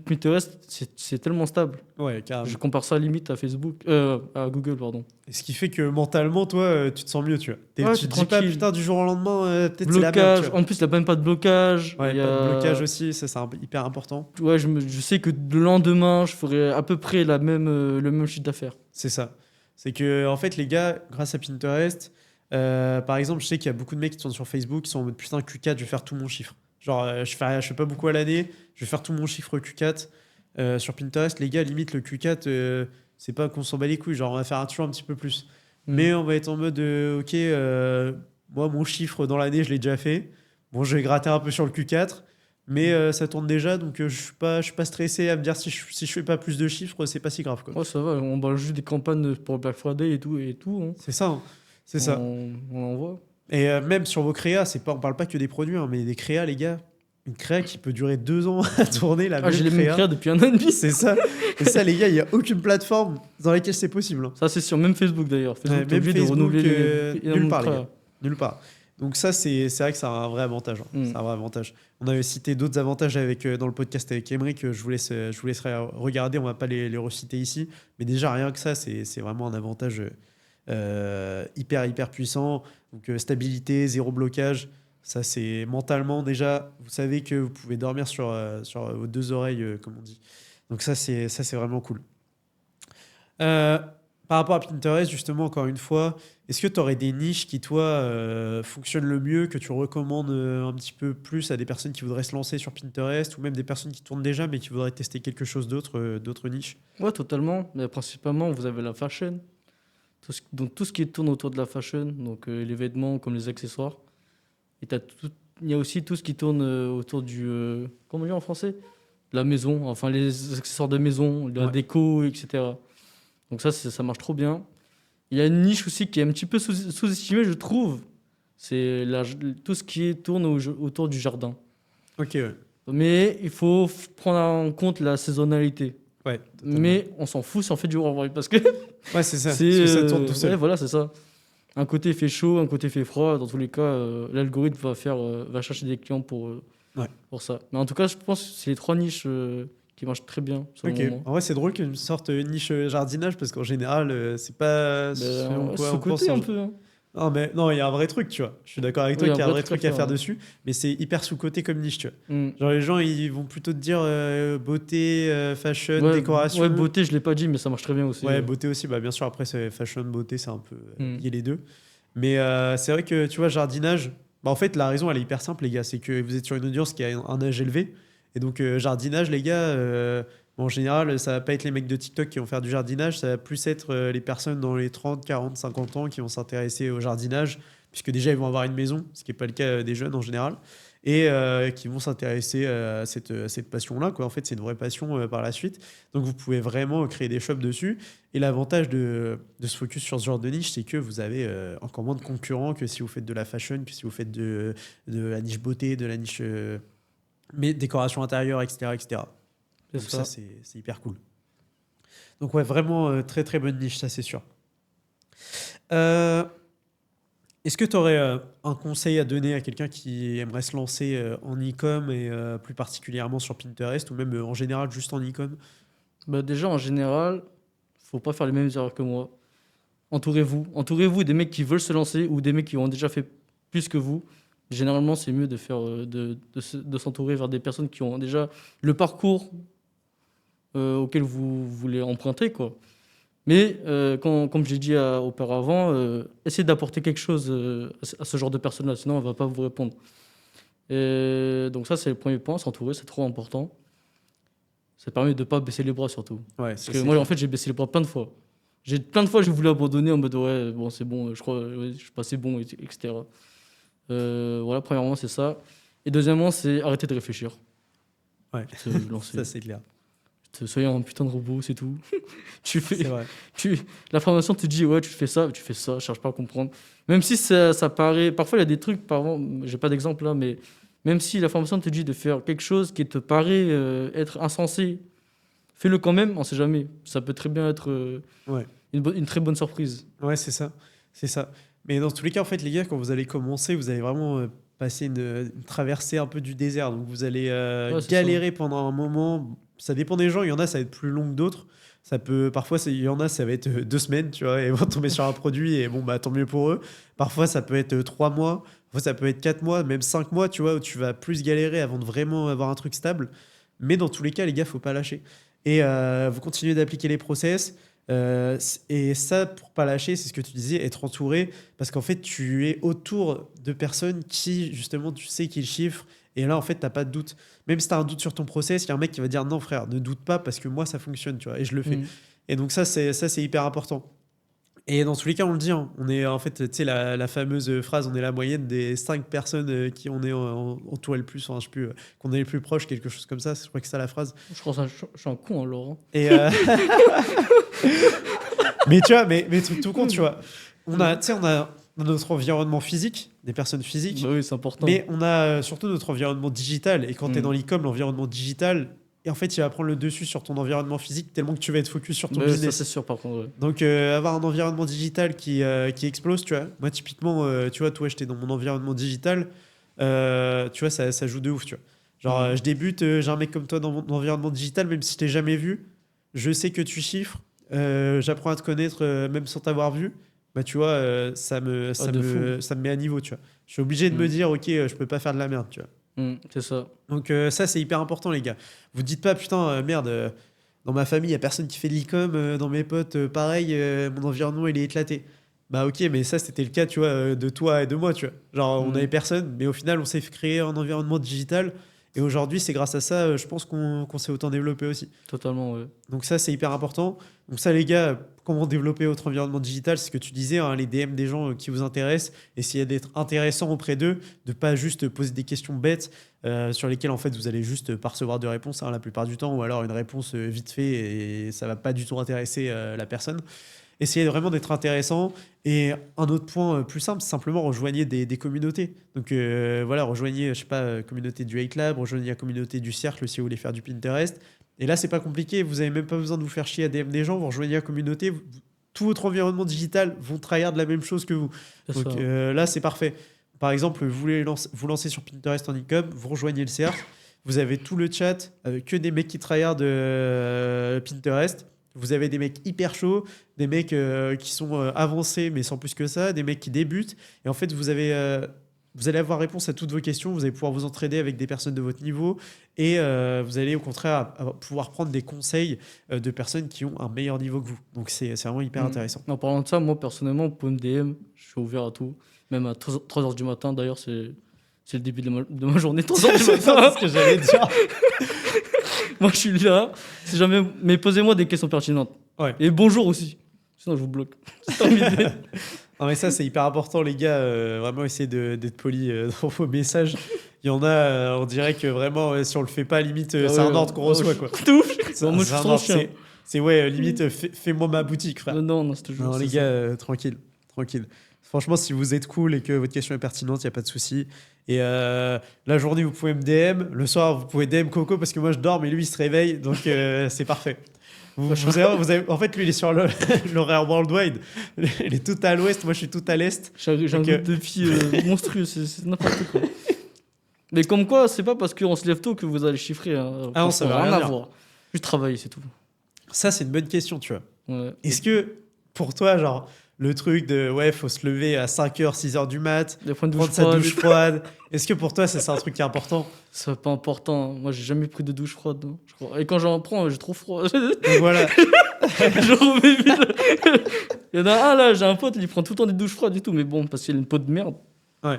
Speaker 2: Pinterest, c'est tellement stable.
Speaker 1: Ouais, carrément.
Speaker 2: Je compare ça limite à Facebook, à Google, pardon.
Speaker 1: Et ce qui fait que mentalement, toi, tu te sens mieux, tu vois.
Speaker 2: Ouais,
Speaker 1: Tu
Speaker 2: t'es
Speaker 1: te dis pas,
Speaker 2: tranquille.
Speaker 1: putain, du jour au lendemain, peut-être c'est la merde,
Speaker 2: Blocage,
Speaker 1: tu vois.
Speaker 2: en plus, il n'y a même pas de blocage.
Speaker 1: Ouais,
Speaker 2: Il y
Speaker 1: pas de
Speaker 2: a-
Speaker 1: blocage aussi, ça, c'est hyper important.
Speaker 2: Ouais, je sais que le lendemain, je ferai à peu près le même chiffre d'affaires.
Speaker 1: C'est ça. C'est que, en fait, les gars, grâce à Pinterest, par exemple, je sais qu'il y a beaucoup de mecs qui sont sur Facebook qui sont en mode putain, Q4, je vais faire tout mon chiffre. Genre, je fais pas beaucoup à l'année, je vais faire tout mon chiffre Q4. Sur Pinterest, les gars, limite le Q4, c'est pas qu'on s'en bat les couilles, genre on va faire toujours un petit peu plus. Mais on va être en mode, ok, moi mon chiffre dans l'année, je l'ai déjà fait. Bon, je vais gratter un peu sur le Q4, mais ça tourne déjà, donc je suis pas stressé à me dire si je fais pas plus de chiffres, c'est pas si grave, quoi.
Speaker 2: Ouais, ça va, on parle juste des campagnes pour Black Friday et tout, hein.
Speaker 1: C'est ça, hein. C'est ça.
Speaker 2: On en voit.
Speaker 1: Et même sur vos créas, on parle pas que des produits, hein, mais des créas, les gars. Une créa qui peut durer 2 ans à tourner, la
Speaker 2: Ah, j'ai les
Speaker 1: même
Speaker 2: mêmes
Speaker 1: créa.
Speaker 2: créas depuis 1 an et demi.
Speaker 1: C'est ça. Et ça, les gars, il n'y a aucune plateforme dans laquelle c'est possible, hein.
Speaker 2: Ça, c'est sur même Facebook d'ailleurs. Facebook,
Speaker 1: Ouais,
Speaker 2: t'es
Speaker 1: même
Speaker 2: obligé de
Speaker 1: Facebook,
Speaker 2: renouveler
Speaker 1: nulle part, les
Speaker 2: créas.
Speaker 1: gars. Nulle part. Donc ça, c'est vrai que c'est un vrai avantage, hein.
Speaker 2: Mm.
Speaker 1: C'est un vrai avantage. On avait cité d'autres avantages dans le podcast avec Emery que je vous laisserai regarder. On va pas les reciter ici. Mais déjà, rien que ça, c'est vraiment un avantage hyper puissant. Donc stabilité, zéro blocage. Ça, c'est mentalement déjà, vous savez que vous pouvez dormir sur vos 2 oreilles, comme on dit. Donc ça, c'est vraiment cool. Par rapport à Pinterest, justement, encore une fois, est-ce que tu aurais des niches qui, toi, fonctionnent le mieux, que tu recommandes un petit peu plus à des personnes qui voudraient se lancer sur Pinterest, ou même des personnes qui tournent déjà, mais qui voudraient tester quelque chose d'autre, d'autres niches?
Speaker 2: Ouais, totalement. Mais principalement, vous avez la fashion. Donc tout ce qui tourne autour de la fashion, donc les vêtements comme les accessoires. Et il y a aussi tout ce qui tourne autour comment on dit en français? La maison, enfin les accessoires de maison, la
Speaker 1: Ouais.
Speaker 2: déco, etc. Donc ça marche trop bien. Il y a une niche aussi qui est un petit peu sous-estimée, je trouve. C'est tout ce qui tourne autour du jardin.
Speaker 1: Ok, ouais.
Speaker 2: Mais il faut prendre en compte la saisonnalité.
Speaker 1: Ouais, totalement.
Speaker 2: Mais on s'en fout si on fait du renvoi parce que
Speaker 1: Ouais, c'est ça.
Speaker 2: c'est
Speaker 1: Parce que ça tourne tout seul.
Speaker 2: ouais, voilà, c'est ça. Un côté fait chaud, un côté fait froid. Dans tous les cas, l'algorithme va chercher des clients
Speaker 1: Ouais.
Speaker 2: pour ça. Mais en tout cas, je pense que c'est les 3 niches qui marchent très bien, selon
Speaker 1: Ok.
Speaker 2: moi.
Speaker 1: En vrai, c'est drôle qu'une sorte niche jardinage, parce qu'en général, c'est pas ce en quoi on
Speaker 2: Sous-côté
Speaker 1: pense.
Speaker 2: un peu, hein.
Speaker 1: Non, mais non, il y a un vrai truc, tu vois. Je suis d'accord avec
Speaker 2: Oui,
Speaker 1: toi
Speaker 2: il y a
Speaker 1: qu'il y a un vrai truc à faire
Speaker 2: ouais.
Speaker 1: dessus, mais c'est hyper sous-coté comme niche, tu vois.
Speaker 2: Mm.
Speaker 1: Genre, les gens, ils vont plutôt te dire beauté, fashion,
Speaker 2: Ouais, ouais,
Speaker 1: décoration.
Speaker 2: beauté, je l'ai pas dit, mais ça marche très bien aussi.
Speaker 1: Ouais, beauté aussi, bah bien sûr, après, c'est fashion, beauté, c'est un peu
Speaker 2: Mm.
Speaker 1: lié les deux. Mais c'est vrai que, tu vois, jardinage, bah en fait, la raison, elle est hyper simple, les gars, c'est que vous êtes sur une audience qui a un âge élevé. Et donc, jardinage, les gars, en général, ça va pas être les mecs de TikTok qui vont faire du jardinage, ça va plus être les personnes dans les 30, 40, 50 ans qui vont s'intéresser au jardinage, puisque déjà, ils vont avoir une maison, ce qui n'est pas le cas des jeunes en général, et qui vont s'intéresser à cette passion-là, quoi. En fait, c'est une vraie passion par la suite. Donc, vous pouvez vraiment créer des shops dessus. Et l'avantage de se focus sur ce genre de niche, c'est que vous avez encore moins de concurrents que si vous faites de la fashion, que si vous faites de la niche beauté, de la niche mais décoration intérieure, etc. etc.
Speaker 2: C'est
Speaker 1: Donc ça,
Speaker 2: ça.
Speaker 1: c'est hyper cool. Donc ouais, vraiment très très bonne niche, ça c'est sûr. Euh, Est-ce que tu aurais un conseil à donner à quelqu'un qui aimerait se lancer en e-com et plus particulièrement sur Pinterest ou même en général juste en e-com?
Speaker 2: Bah, déjà, en général, faut pas faire les mêmes erreurs que moi. Entourez-vous. Entourez-vous des mecs qui veulent se lancer ou des mecs qui ont déjà fait plus que vous. Généralement, c'est mieux de faire, de s'entourer vers des personnes qui ont déjà le parcours auquel vous voulez emprunter, quoi. Mais comme j'ai dit auparavant, essayez d'apporter quelque chose à ce genre de personnes-là, sinon on ne va pas vous répondre. Et donc ça, c'est le premier point, s'entourer, c'est trop important. Ça permet de ne pas baisser les bras surtout.
Speaker 1: Ouais,
Speaker 2: Parce
Speaker 1: ça
Speaker 2: que
Speaker 1: c'est
Speaker 2: moi, en
Speaker 1: clair.
Speaker 2: fait, j'ai baissé les bras plein de fois. Plein de fois, j'ai voulu abandonner en mode ouais, bon, c'est bon, je crois, ouais, je suis passé bon, etc. Voilà, premièrement, c'est ça. Et deuxièmement, c'est arrêter de réfléchir.
Speaker 1: Ouais,
Speaker 2: Se lancer.
Speaker 1: ça c'est clair.
Speaker 2: Soyez un putain de robot, c'est tout. Tu
Speaker 1: C'est
Speaker 2: fais,
Speaker 1: vrai.
Speaker 2: la formation te dit ouais, tu fais ça, cherche pas à comprendre. Même si ça paraît. Parfois, il y a des trucs, par exemple, j'ai pas d'exemple là, mais même si la formation te dit de faire quelque chose qui te paraît être insensé, fais-le quand même, on sait jamais. Ça peut très bien être
Speaker 1: Ouais.
Speaker 2: une très bonne surprise.
Speaker 1: Ouais, c'est ça. C'est ça. Mais dans tous les cas, en fait, les gars, quand vous allez commencer, vous allez vraiment passer une traversée un peu du désert. Donc, vous allez
Speaker 2: Ouais, c'est ça.
Speaker 1: galérer pendant un moment. Ça dépend des gens. Il y en a, ça va être plus long que d'autres. Ça peut, parfois, il y en a, ça va être 2 semaines, tu vois, et ils vont tomber sur un produit et bon, bah, tant mieux pour eux. Parfois, ça peut être 3 mois. Parfois, ça peut être 4 mois, même 5 mois, tu vois, où tu vas plus galérer avant de vraiment avoir un truc stable. Mais dans tous les cas, les gars, faut pas lâcher. Et vous continuez d'appliquer les process. Et ça, pour pas lâcher, c'est ce que tu disais, être entouré, parce qu'en fait, tu es autour de personnes qui, justement, tu sais qu'ils chiffrent, et là, en fait, t'as pas de doute. Même si t'as un doute sur ton process, il y a un mec qui va dire non, frère, ne doute pas, parce que moi, ça fonctionne, tu vois, et je le fais.
Speaker 2: Mm.
Speaker 1: Et donc, ça, c'est hyper important. Et dans tous les cas, on le dit, hein, on est en fait, tu sais, la fameuse phrase, on est la moyenne des 5 personnes qui on est entouré le plus, enfin, je sais plus, qu'on est les plus proches, quelque chose comme ça, je crois que c'est ça la phrase.
Speaker 2: Je crois que je suis un con alors. Hein.
Speaker 1: Et, mais tu vois, mais truc tout compte, tu vois. Tu sais, on a notre environnement physique, des personnes physiques,
Speaker 2: Bah oui, c'est important.
Speaker 1: mais on a surtout notre environnement digital. Et quand tu es
Speaker 2: Mm.
Speaker 1: dans l'e-com, l'environnement digital, et en fait, il va prendre le dessus sur ton environnement physique tellement que tu vas être focus sur ton
Speaker 2: Bah, ça, c'est
Speaker 1: business.
Speaker 2: sûr, par contre. Ouais.
Speaker 1: Donc, avoir un environnement digital qui explose, tu vois. Moi, typiquement, tu vois, toi, j'étais dans mon environnement digital, tu vois, ça joue de ouf, tu vois. Genre,
Speaker 2: Mm.
Speaker 1: je débute, j'ai un mec comme toi dans mon environnement digital, même si je t'ai jamais vu, je sais que tu chiffres, j'apprends à te connaître même sans t'avoir vu. Bah, tu vois,
Speaker 2: Ah, de fou.
Speaker 1: ça me met à niveau, tu vois. Je suis obligé de me
Speaker 2: Mm.
Speaker 1: dire, ok, je peux pas faire de la merde, tu vois.
Speaker 2: C'est ça.
Speaker 1: Donc, ça, c'est hyper important, les gars. Vous dites pas, putain, merde, dans ma famille, il y a personne qui fait de l'e-com, dans mes potes, pareil, mon environnement, il est éclaté. Bah, ok, mais ça, c'était le cas, tu vois, de toi et de moi, tu vois. Genre, on avait
Speaker 2: Mm.
Speaker 1: personne, mais au final, on s'est créé un environnement digital. Et aujourd'hui, c'est grâce à ça, je pense qu'on s'est autant développé aussi.
Speaker 2: Totalement, ouais.
Speaker 1: Donc ça, c'est hyper important. Donc ça, les gars, comment développer votre environnement digital, c'est ce que tu disais, hein, les DM des gens qui vous intéressent, essayez d'être intéressant auprès d'eux, de pas juste poser des questions bêtes sur lesquelles en fait vous allez juste pas recevoir de réponse la plupart du temps, ou alors une réponse vite fait et ça va pas du tout intéresser la personne. Essayez vraiment d'être intéressant. Et un autre point plus simple, c'est simplement rejoignez des communautés. Donc voilà, rejoignez, je sais pas, communauté du Hate Lab, rejoignez la communauté du Cercle si vous voulez faire du Pinterest. Et là, c'est pas compliqué, vous avez même pas besoin de vous faire chier à DM des gens, vous rejoignez la communauté, tout votre environnement digital vont tryhard de la même chose que vous.
Speaker 2: C'est
Speaker 1: Donc
Speaker 2: ça.
Speaker 1: là, c'est parfait. Par exemple, vous voulez vous lancer sur Pinterest en e-com, vous rejoignez le cercle, vous avez tout le chat avec que des mecs qui tryhardent Pinterest. Vous avez des mecs hyper chauds, des mecs qui sont avancés, mais sans plus que ça, des mecs qui débutent. Et en fait, vous allez avoir réponse à toutes vos questions, vous allez pouvoir vous entraider avec des personnes de votre niveau et vous allez au contraire pouvoir prendre des conseils de personnes qui ont un meilleur niveau que vous. Donc c'est vraiment hyper intéressant.
Speaker 2: En parlant de ça, moi personnellement, pour me DM, je suis ouvert à tout. Même à 3h du matin, d'ailleurs, c'est le début de ma journée. 3h du
Speaker 1: C'est
Speaker 2: matin.
Speaker 1: ce que j'allais dire.
Speaker 2: Moi, je suis là. Si jamais... Mais posez-moi des questions pertinentes.
Speaker 1: Ouais.
Speaker 2: Et bonjour aussi. Sinon, je vous bloque. C'est terminé.
Speaker 1: Non mais ça c'est hyper important les gars, vraiment essayez d'être poli dans vos messages. Il y en a, on dirait que vraiment si on le fait pas, limite c'est un ordre qu'on reçoit quoi.
Speaker 2: Tout.
Speaker 1: C'est
Speaker 2: Moi, je
Speaker 1: c'est un
Speaker 2: suis
Speaker 1: ordre,
Speaker 2: trop chien.
Speaker 1: c'est ouais, limite fais-moi ma boutique frère.
Speaker 2: Non, c'est toujours.
Speaker 1: Non les
Speaker 2: c'est
Speaker 1: gars,
Speaker 2: ça.
Speaker 1: tranquille, tranquille. Franchement si vous êtes cool et que votre question est pertinente, il y a pas de souci. Et la journée vous pouvez me DM, le soir vous pouvez DM Coco parce que moi je dors mais lui il se réveille donc c'est parfait. En fait, lui, il est sur l'horaire worldwide. Il est tout à l'ouest, moi, je suis tout à l'est.
Speaker 2: J'ai un
Speaker 1: Donc,
Speaker 2: groupe de filles monstrueux, c'est n'importe quoi. Mais comme quoi, c'est pas parce qu'on se lève tôt que vous allez chiffrer. Hein.
Speaker 1: Ah non, ça veut rien
Speaker 2: à
Speaker 1: dire.
Speaker 2: voir. Juste travailler, c'est tout.
Speaker 1: Ça, c'est une bonne question, tu vois.
Speaker 2: Ouais.
Speaker 1: Est-ce que, pour toi, genre, le truc de, ouais, faut se lever à 5h, 6h du mat,
Speaker 2: Des points de
Speaker 1: prendre
Speaker 2: douche
Speaker 1: sa
Speaker 2: froide.
Speaker 1: douche froide, est-ce que pour toi, ça, c'est un truc qui est important?
Speaker 2: C'est pas important. Moi, j'ai jamais pris de douche froide. Non, je crois. Et quand j'en prends, j'ai trop froid.
Speaker 1: Donc voilà.
Speaker 2: Je remets vite. Il y en a un là, j'ai un pote, il prend tout le temps des douches froides et tout. Mais bon, parce qu'il a une peau de merde.
Speaker 1: Ouais.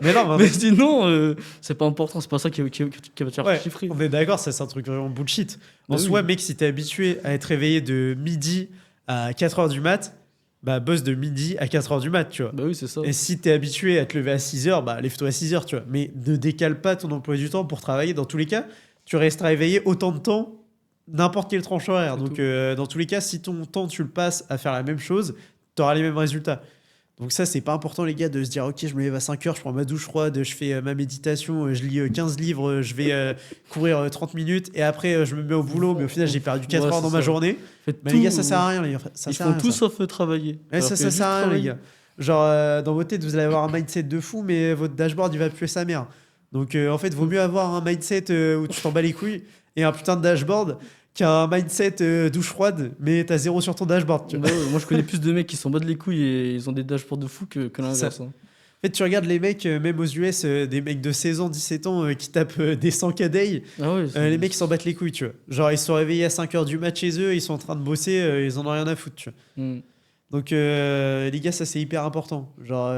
Speaker 1: Mais non,
Speaker 2: Mais sinon, c'est pas important. C'est pas ça qui va te faire
Speaker 1: ouais,
Speaker 2: chiffrer.
Speaker 1: on est d'accord, ça, c'est un truc vraiment bullshit. En
Speaker 2: Bah
Speaker 1: soi,
Speaker 2: oui.
Speaker 1: mec, si t'es habitué à être réveillé de midi à 4h du mat, bah, bosse de midi à 4h du mat, tu vois.
Speaker 2: Bah oui, c'est ça.
Speaker 1: Et si t'es habitué à te lever à 6h, bah lève-toi à 6h, tu vois. Mais ne décale pas ton emploi du temps pour travailler. Dans tous les cas, tu resteras réveillé autant de temps, n'importe quelle tranche horaire.
Speaker 2: C'est
Speaker 1: Donc,
Speaker 2: tout.
Speaker 1: dans tous les cas, si ton temps, tu le passes à faire la même chose, t'auras les mêmes résultats. Donc ça, c'est pas important, les gars, de se dire, ok, je me lève à 5h, je prends ma douche froide, je fais ma méditation, je lis 15 livres, je vais courir 30 minutes, et après, je me mets au boulot, mais au final, j'ai perdu 4
Speaker 2: Ouais,
Speaker 1: heures dans
Speaker 2: c'est
Speaker 1: ma
Speaker 2: ça.
Speaker 1: journée.
Speaker 2: Faites
Speaker 1: Bah,
Speaker 2: tout.
Speaker 1: les gars, ça sert à rien, les gars. Ça
Speaker 2: Ils
Speaker 1: sert à
Speaker 2: font
Speaker 1: rien,
Speaker 2: tout
Speaker 1: ça.
Speaker 2: sauf travailler.
Speaker 1: Ouais,
Speaker 2: Alors
Speaker 1: ça
Speaker 2: que
Speaker 1: sert
Speaker 2: juste
Speaker 1: à rien, les
Speaker 2: travailler.
Speaker 1: gars. Genre, dans votre tête, vous allez avoir un mindset de fou, mais votre dashboard, il va puer sa mère. Donc, en fait, vaut mieux avoir un mindset où tu t'en bats les couilles et un putain de dashboard qu'un mindset douche froide, mais t'as zéro sur ton dashboard. Tu vois.
Speaker 2: Bah ouais, moi, je connais plus de mecs qui s'en battent les couilles et ils ont des dashboards de fou que l'inverse. Hein.
Speaker 1: En fait, tu regardes les mecs, même aux US, des mecs de 16 ans, 17 ans qui tapent des 100K day,
Speaker 2: Ah ouais,
Speaker 1: les mecs, ils s'en battent les couilles, tu vois. Genre, ils se sont réveillés à 5h du mat chez eux, ils sont en train de bosser, ils en ont rien à foutre, tu vois.
Speaker 2: Hmm.
Speaker 1: Donc, les gars, ça c'est hyper important. Genre,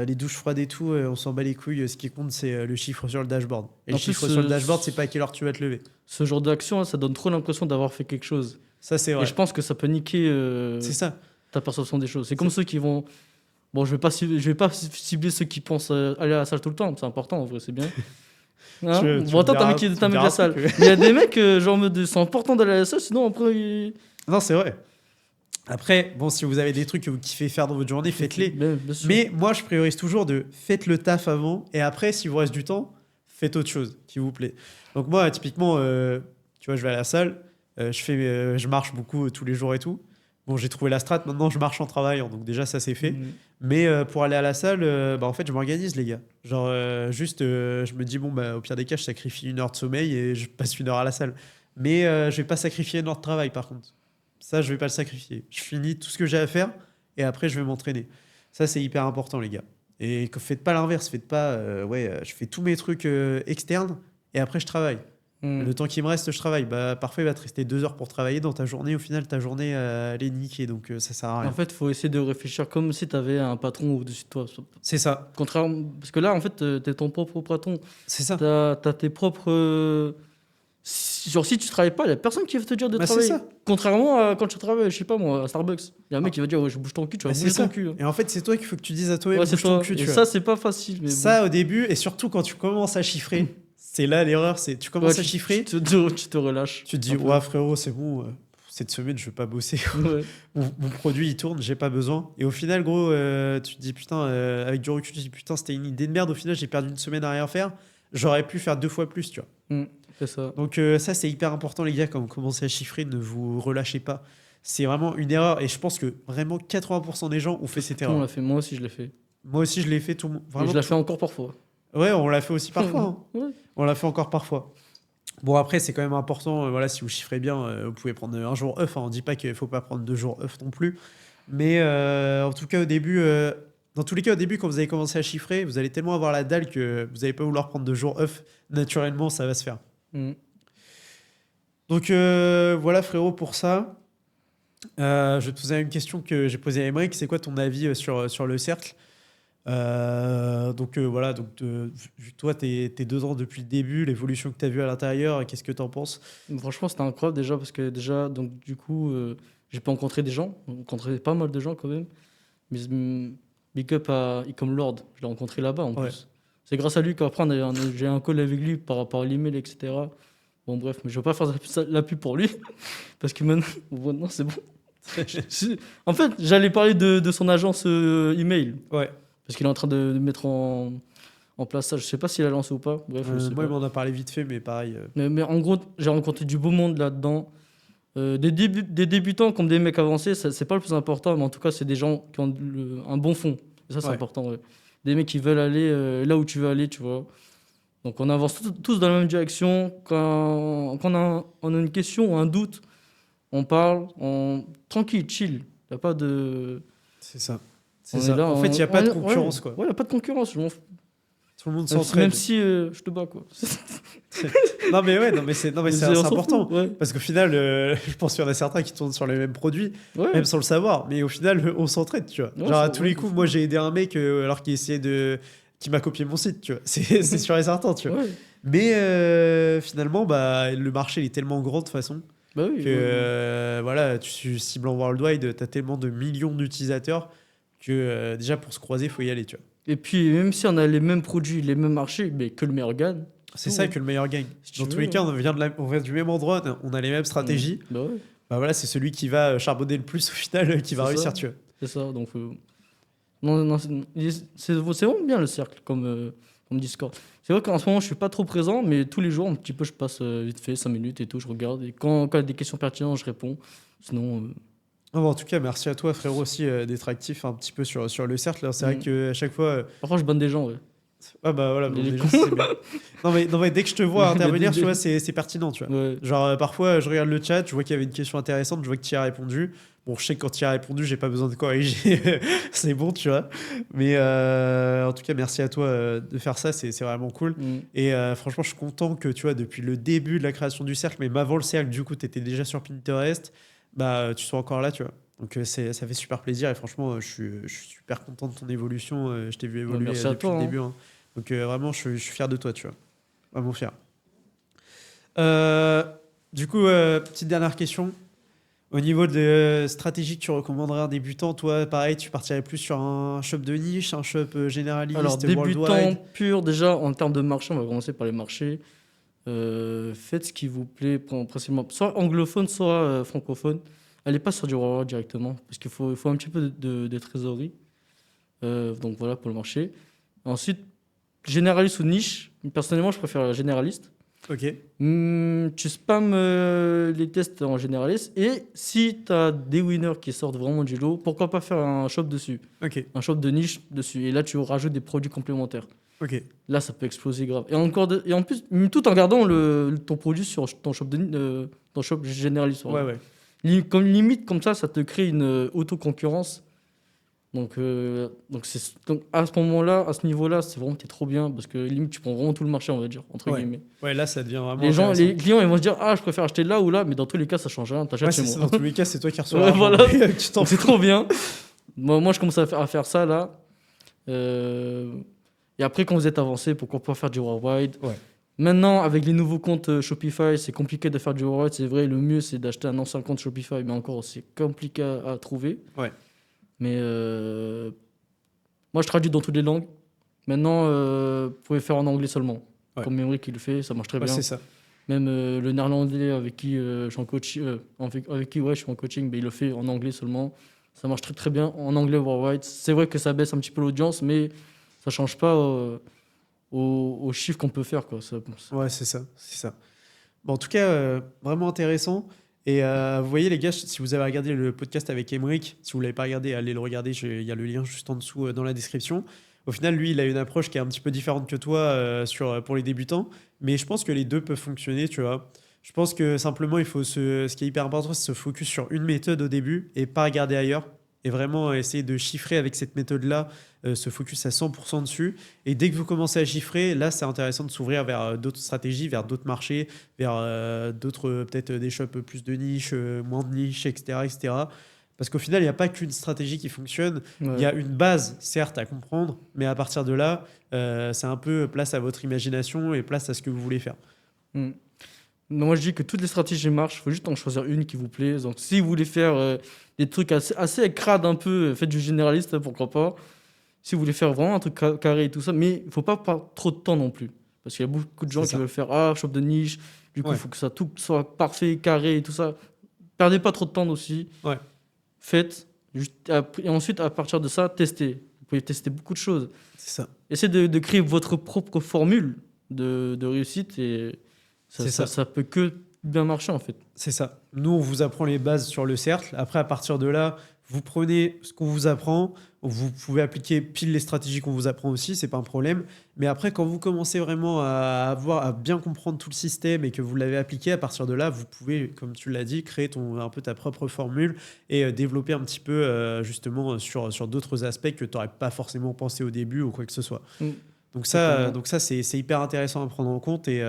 Speaker 1: les douches froides et tout, on s'en bat les couilles. Ce qui compte, c'est le chiffre sur le dashboard. Et
Speaker 2: En
Speaker 1: le chiffre
Speaker 2: plus,
Speaker 1: sur le dashboard, c'est pas à quelle heure tu vas te lever.
Speaker 2: Ce genre d'action, ça donne trop l'impression d'avoir fait quelque chose.
Speaker 1: Ça, c'est vrai.
Speaker 2: Et je pense que ça peut niquer
Speaker 1: C'est ça.
Speaker 2: ta perception des choses. C'est comme ceux qui vont. Bon, je vais pas cibler ceux qui pensent aller à la salle tout le temps. C'est important, en vrai, c'est bien. Hein
Speaker 1: Tu
Speaker 2: Bon,
Speaker 1: me
Speaker 2: attends,
Speaker 1: diras- tu me
Speaker 2: t'as mis
Speaker 1: diras
Speaker 2: la salle.
Speaker 1: que-
Speaker 2: Mais il y a des mecs, genre, en mode, c'est important d'aller à la salle, sinon après.
Speaker 1: Non, c'est vrai. Après, bon, si vous avez des trucs que vous kiffez faire dans votre journée, faites-les.
Speaker 2: Bien sûr.
Speaker 1: Mais moi, je priorise toujours de faites le taf avant. Et après, si vous reste du temps, faites autre chose qui vous plaît. Donc, moi, typiquement, tu vois, je vais à la salle. Je marche beaucoup tous les jours et tout. Bon, j'ai trouvé la strat. Maintenant, je marche en travaillant. Donc, déjà, ça, c'est fait.
Speaker 2: Hmm.
Speaker 1: Mais pour aller à la salle, bah, en fait, je m'organise, les gars. Genre, je me dis, bon, bah, au pire des cas, je sacrifie 1 heure de sommeil et je passe 1 heure à la salle. Mais je vais pas sacrifier 1 heure de travail, par contre. Ça, je vais pas le sacrifier. Je finis tout ce que j'ai à faire et après, je vais m'entraîner. Ça, c'est hyper important, les gars. Et faites pas l'inverse. Faites pas, je fais tous mes trucs externes et après, je travaille.
Speaker 2: Hmm.
Speaker 1: Le temps qui me reste, je travaille. Bah, parfois, il va te rester 2 heures pour travailler dans ta journée. Au final, ta journée, elle est niquée. Donc, ça sert à rien.
Speaker 2: En fait, il faut essayer de réfléchir comme si tu avais un patron au-dessus de toi.
Speaker 1: C'est ça.
Speaker 2: Contrairement, parce que là, en fait, tu es ton propre patron.
Speaker 1: C'est ça.
Speaker 2: Tu as tes propres. Genre, si tu travailles pas, il n'y a personne qui va te dire de
Speaker 1: Bah, c'est
Speaker 2: travailler.
Speaker 1: ça.
Speaker 2: Contrairement à quand tu travailles, je sais pas moi, à Starbucks. Il y a un mec qui va dire, ouais, je bouge ton cul, tu vas
Speaker 1: Bah,
Speaker 2: bouger
Speaker 1: c'est ça.
Speaker 2: ton cul. Hein.
Speaker 1: Et en fait, c'est toi qu'il faut que tu dises à toi-même,
Speaker 2: Ouais, c'est
Speaker 1: bouge ton
Speaker 2: toi.
Speaker 1: cul,
Speaker 2: Et
Speaker 1: tu vois.
Speaker 2: ça, c'est pas facile. Mais
Speaker 1: Ça, au début, et surtout quand tu commences à chiffrer, c'est là l'erreur, c'est tu
Speaker 2: bon.
Speaker 1: commences
Speaker 2: Ouais,
Speaker 1: à chiffrer,
Speaker 2: tu te relâches.
Speaker 1: tu te dis,
Speaker 2: un peu.
Speaker 1: ouais, frérot, c'est bon, cette semaine, je vais pas bosser.
Speaker 2: Ouais.
Speaker 1: Mon produit, il tourne, j'ai pas besoin. Et au final, gros, tu te dis, putain, avec du recul, tu te dis, putain, c'était une idée de merde. Au final, j'ai perdu 1 semaine à rien faire. J'aurais pu faire 2 fois plus, tu vois.
Speaker 2: C'est ça.
Speaker 1: Donc, ça, c'est hyper important, les gars, quand vous commencez à chiffrer, ne vous relâchez pas. C'est vraiment une erreur. Et je pense que vraiment 80% des gens ont fait cette
Speaker 2: On
Speaker 1: erreur.
Speaker 2: l'a fait, moi aussi je l'ai fait.
Speaker 1: Moi aussi, je l'ai fait. Tout le monde.
Speaker 2: Et
Speaker 1: Vraiment,
Speaker 2: je la fais encore parfois.
Speaker 1: Ouais, on l'a fait aussi parfois. Hein.
Speaker 2: Ouais.
Speaker 1: On l'a fait encore parfois. Bon, après, c'est quand même important. Voilà, si vous chiffrez bien, vous pouvez prendre un jour off. Hein. On dit pas qu'il faut pas prendre 2 jours off non plus. Mais en tout cas, au début, dans tous les cas, au début, quand vous allez commencer à chiffrer, vous allez tellement avoir la dalle que vous n'allez pas vouloir prendre 2 jours off. Naturellement, ça va se faire.
Speaker 2: Mm.
Speaker 1: Donc voilà, frérot, pour ça. Je vais te poser une question que j'ai posée à Emmerich. C'est quoi ton avis sur le cercle? Donc voilà, vu que toi, t'es dedans depuis le début, l'évolution que tu as vue à l'intérieur, qu'est-ce que tu en penses?
Speaker 2: Franchement, c'était incroyable déjà parce que déjà, donc du coup, j'ai pas rencontré des gens, j'ai rencontré pas mal de gens quand même. Mais big up à Ecom Lord, je l'ai rencontré là-bas en
Speaker 1: Ouais.
Speaker 2: plus. C'est grâce à lui qu'après j'ai un call avec lui par rapport à l'email, etc. Bon, bref, mais je vais pas faire la pub pour lui parce que maintenant, bon, non, c'est bon. En fait, j'allais parler de son agence email
Speaker 1: Ouais.
Speaker 2: parce qu'il est en train de mettre en place ça. Je sais pas s'il a lancé ou pas. Bref, je sais
Speaker 1: Moi, il
Speaker 2: pas.
Speaker 1: m'en a parlé vite fait, mais pareil.
Speaker 2: Mais en gros, j'ai rencontré du beau monde là-dedans. Des débutants comme des mecs avancés, c'est pas le plus important, mais en tout cas, c'est des gens qui ont un bon fond. Et ça, c'est
Speaker 1: Ouais.
Speaker 2: important. Ouais. Des mecs qui veulent aller là où tu veux aller, tu vois. Donc, on avance tous dans la même direction. Quand on a une question ou un doute, on parle, tranquille, chill. Il n'y a pas de.
Speaker 1: C'est ça.
Speaker 2: On
Speaker 1: C'est
Speaker 2: est
Speaker 1: ça.
Speaker 2: là,
Speaker 1: En fait, il n'y a pas de
Speaker 2: ouais,
Speaker 1: concurrence, quoi.
Speaker 2: Ouais, il n'y a pas de concurrence. Je m'en fous.
Speaker 1: Tout le monde
Speaker 2: Même
Speaker 1: s'entraide.
Speaker 2: si je te bats, quoi.
Speaker 1: Non, mais ouais, c'est
Speaker 2: On
Speaker 1: c'est
Speaker 2: s'en fout,
Speaker 1: important.
Speaker 2: ouais.
Speaker 1: Parce qu'au final, je pense qu'il y en a certains qui tournent sur les mêmes produits,
Speaker 2: Ouais.
Speaker 1: même sans le savoir. Mais au final, on s'entraide, tu vois.
Speaker 2: Ouais,
Speaker 1: Genre, à
Speaker 2: c'est
Speaker 1: tous
Speaker 2: vrai,
Speaker 1: les
Speaker 2: de
Speaker 1: coups,
Speaker 2: fou.
Speaker 1: moi, j'ai aidé un mec alors qu'il essayait de. Qui m'a copié mon site, tu vois. C'est sûr et certain, tu vois.
Speaker 2: Ouais.
Speaker 1: Mais finalement, bah, le marché il est tellement grand de toute façon
Speaker 2: Bah oui.
Speaker 1: que
Speaker 2: Ouais.
Speaker 1: voilà, tu cibles en worldwide, tu as tellement de millions d'utilisateurs que déjà pour se croiser, il faut y aller, tu vois.
Speaker 2: Et puis, même si on a les mêmes produits, les mêmes marchés, mais que le meilleur gagne.
Speaker 1: C'est
Speaker 2: tout,
Speaker 1: ça
Speaker 2: hein.
Speaker 1: que le meilleur gagne.
Speaker 2: Si tu
Speaker 1: Dans tous
Speaker 2: veux,
Speaker 1: les cas,
Speaker 2: hein.
Speaker 1: on vient du même endroit, on a les mêmes stratégies.
Speaker 2: Bah ouais,
Speaker 1: Bah voilà, c'est celui qui va charbonner le plus au final qui va
Speaker 2: c'est
Speaker 1: réussir,
Speaker 2: ça.
Speaker 1: tu vois.
Speaker 2: C'est ça. Donc, non, non, c'est vraiment bien le cercle comme Discord. C'est vrai qu'en ce moment, je suis pas trop présent, mais tous les jours, un petit peu, je passe vite fait 5 minutes et tout, je regarde. Et quand il y a des questions pertinentes, je réponds. Sinon,
Speaker 1: Non, bah, en tout cas, merci à toi, frérot, aussi d'être actif un petit peu sur le cercle. Hein. C'est vrai
Speaker 2: mm.
Speaker 1: qu'à chaque fois.
Speaker 2: Parfois, je banne des gens, ouais.
Speaker 1: Ah bah voilà, bon,
Speaker 2: Les
Speaker 1: déjà,
Speaker 2: cons.
Speaker 1: c'est bien. Non, mais dès que je te vois
Speaker 2: Mais
Speaker 1: intervenir, tu vois, c'est pertinent, tu vois.
Speaker 2: Ouais.
Speaker 1: Genre, parfois, je regarde le chat, je vois qu'il y avait une question intéressante, je vois que tu y as répondu. Bon, je sais que quand tu y as répondu, j'ai pas besoin de corriger. C'est bon, tu vois. Mais en tout cas, merci à toi de faire ça, c'est vraiment cool.
Speaker 2: Mm.
Speaker 1: Et franchement, je suis content que, tu vois, depuis le début de la création du cercle, même avant le cercle, du coup, tu étais déjà sur Pinterest, bah, tu sois encore là, tu vois. Donc, ça fait super plaisir et franchement, je suis super content de ton évolution. Je t'ai vu évoluer
Speaker 2: Merci à
Speaker 1: depuis
Speaker 2: toi,
Speaker 1: le
Speaker 2: hein.
Speaker 1: début. Hein. Donc, vraiment, je suis fier de toi, tu vois. Vraiment fier. Euh, du coup, petite dernière question. Au niveau de stratégie que tu recommanderais à un débutant, toi, pareil, tu partirais plus sur un shop de niche, un shop
Speaker 2: Alors,
Speaker 1: généraliste,
Speaker 2: débutant
Speaker 1: worldwide?
Speaker 2: pur, déjà, en termes de marché, on va commencer par les marchés. Faites ce qui vous plaît, principalement, soit anglophone, soit francophone. Allez pas sur du worldwide directement, parce il faut un petit peu de trésorerie. Donc voilà pour le marché. Ensuite, généraliste ou niche. Personnellement, je préfère généraliste.
Speaker 1: Ok,
Speaker 2: Tu spams les tests en généraliste. Et si tu as des winners qui sortent vraiment du lot, pourquoi pas faire un shop dessus?
Speaker 1: ok,
Speaker 2: Un shop de niche dessus. Et là, tu rajoutes des produits complémentaires.
Speaker 1: ok.
Speaker 2: Là, ça peut exploser grave. Et en plus, tout en gardant ton produit sur ton shop généraliste.
Speaker 1: Ouais,
Speaker 2: Pardon.
Speaker 1: ouais.
Speaker 2: Comme limite, comme ça te crée une autoconcurrence. Donc à ce moment-là, à ce niveau-là, c'est vraiment t'es trop bien parce que limite tu prends vraiment tout le marché, on va dire entre
Speaker 1: Ouais.
Speaker 2: guillemets.
Speaker 1: Ouais, là, ça devient vraiment
Speaker 2: Les gens,
Speaker 1: intéressant.
Speaker 2: les clients, ils vont se dire ah je préfère acheter là ou là, mais dans tous les cas ça change rien, t'achètes
Speaker 1: Ouais,
Speaker 2: chez
Speaker 1: c'est ça.
Speaker 2: moi.
Speaker 1: Dans tous les cas, c'est toi qui reçois
Speaker 2: Ouais,
Speaker 1: l'argent.
Speaker 2: voilà.
Speaker 1: Tu t'en
Speaker 2: Donc c'est
Speaker 1: fous.
Speaker 2: trop bien. Moi je commence à faire ça là. Et après quand vous êtes avancé, pourquoi pas faire du worldwide.
Speaker 1: Ouais.
Speaker 2: Maintenant avec les nouveaux comptes Shopify, c'est compliqué de faire du worldwide. C'est vrai, le mieux c'est d'acheter un ancien compte Shopify, mais encore c'est compliqué à trouver.
Speaker 1: Ouais.
Speaker 2: Mais moi, je traduis dans toutes les langues. Maintenant, vous pouvez faire en anglais seulement.
Speaker 1: Ouais.
Speaker 2: Comme Memory qui le fait, ça marche très
Speaker 1: Ouais,
Speaker 2: bien.
Speaker 1: c'est ça.
Speaker 2: Même le néerlandais avec qui je suis en coaching, avec qui ouais, je suis en coaching, ben, il le fait en anglais seulement. Ça marche très très bien en anglais worldwide. C'est vrai que ça baisse un petit peu l'audience, mais ça change pas aux chiffres qu'on peut faire, quoi.
Speaker 1: Ouais, c'est ça. C'est ça. Bon, en tout cas, vraiment intéressant. Et vous voyez, les gars, si vous avez regardé le podcast avec Emeric, si vous ne l'avez pas regardé, allez le regarder. Il y a le lien juste en dessous dans la description. Au final, lui, il a une approche qui est un petit peu différente que toi pour les débutants, mais je pense que les deux peuvent fonctionner, tu vois. Je pense que simplement, ce qui est hyper important, c'est se focus sur une méthode au début et pas regarder ailleurs. Et vraiment essayer de chiffrer avec cette méthode-là, se focus à 100% dessus. Et dès que vous commencez à chiffrer, là, c'est intéressant de s'ouvrir vers d'autres stratégies, vers d'autres marchés, vers d'autres, peut-être des shops plus de niche, moins de niche, etc., etc. Parce qu'au final, il n'y a pas qu'une stratégie qui fonctionne. Il y
Speaker 2: Ouais.
Speaker 1: a une base, certes, à comprendre, mais à partir de là, c'est un peu place à votre imagination et place à ce que vous voulez faire.
Speaker 2: Mm. Non, moi, je dis que toutes les stratégies marchent. Il faut juste en choisir une qui vous plaît. Donc, si vous voulez faire des trucs assez crades un peu, faites du généraliste, pourquoi pas. Si vous voulez faire vraiment un truc carré et tout ça, mais il faut pas perdre trop de temps non plus. Parce qu'il y a beaucoup de gens
Speaker 1: C'est
Speaker 2: qui
Speaker 1: ça.
Speaker 2: veulent faire shop de niche. Du coup, il
Speaker 1: Ouais.
Speaker 2: faut que ça tout soit parfait, carré et tout ça. Perdez pas trop de temps aussi.
Speaker 1: Ouais.
Speaker 2: Faites. Et ensuite, à partir de ça, testez. Vous pouvez tester beaucoup de choses.
Speaker 1: C'est ça.
Speaker 2: Essayez de créer votre propre formule de réussite et
Speaker 1: C'est ça.
Speaker 2: ça peut que bien marcher en fait.
Speaker 1: C'est ça. Nous, on vous apprend les bases sur le cercle. Après, à partir de là, vous prenez ce qu'on vous apprend. Vous pouvez appliquer pile les stratégies qu'on vous apprend aussi, c'est pas un problème. Mais après, quand vous commencez vraiment à bien comprendre tout le système et que vous l'avez appliqué, à partir de là, vous pouvez, comme tu l'as dit, créer un peu ta propre formule et développer un petit peu justement sur d'autres aspects que tu n'aurais pas forcément pensé au début ou quoi que ce soit.
Speaker 2: Mm.
Speaker 1: Donc ça c'est hyper intéressant à prendre en compte et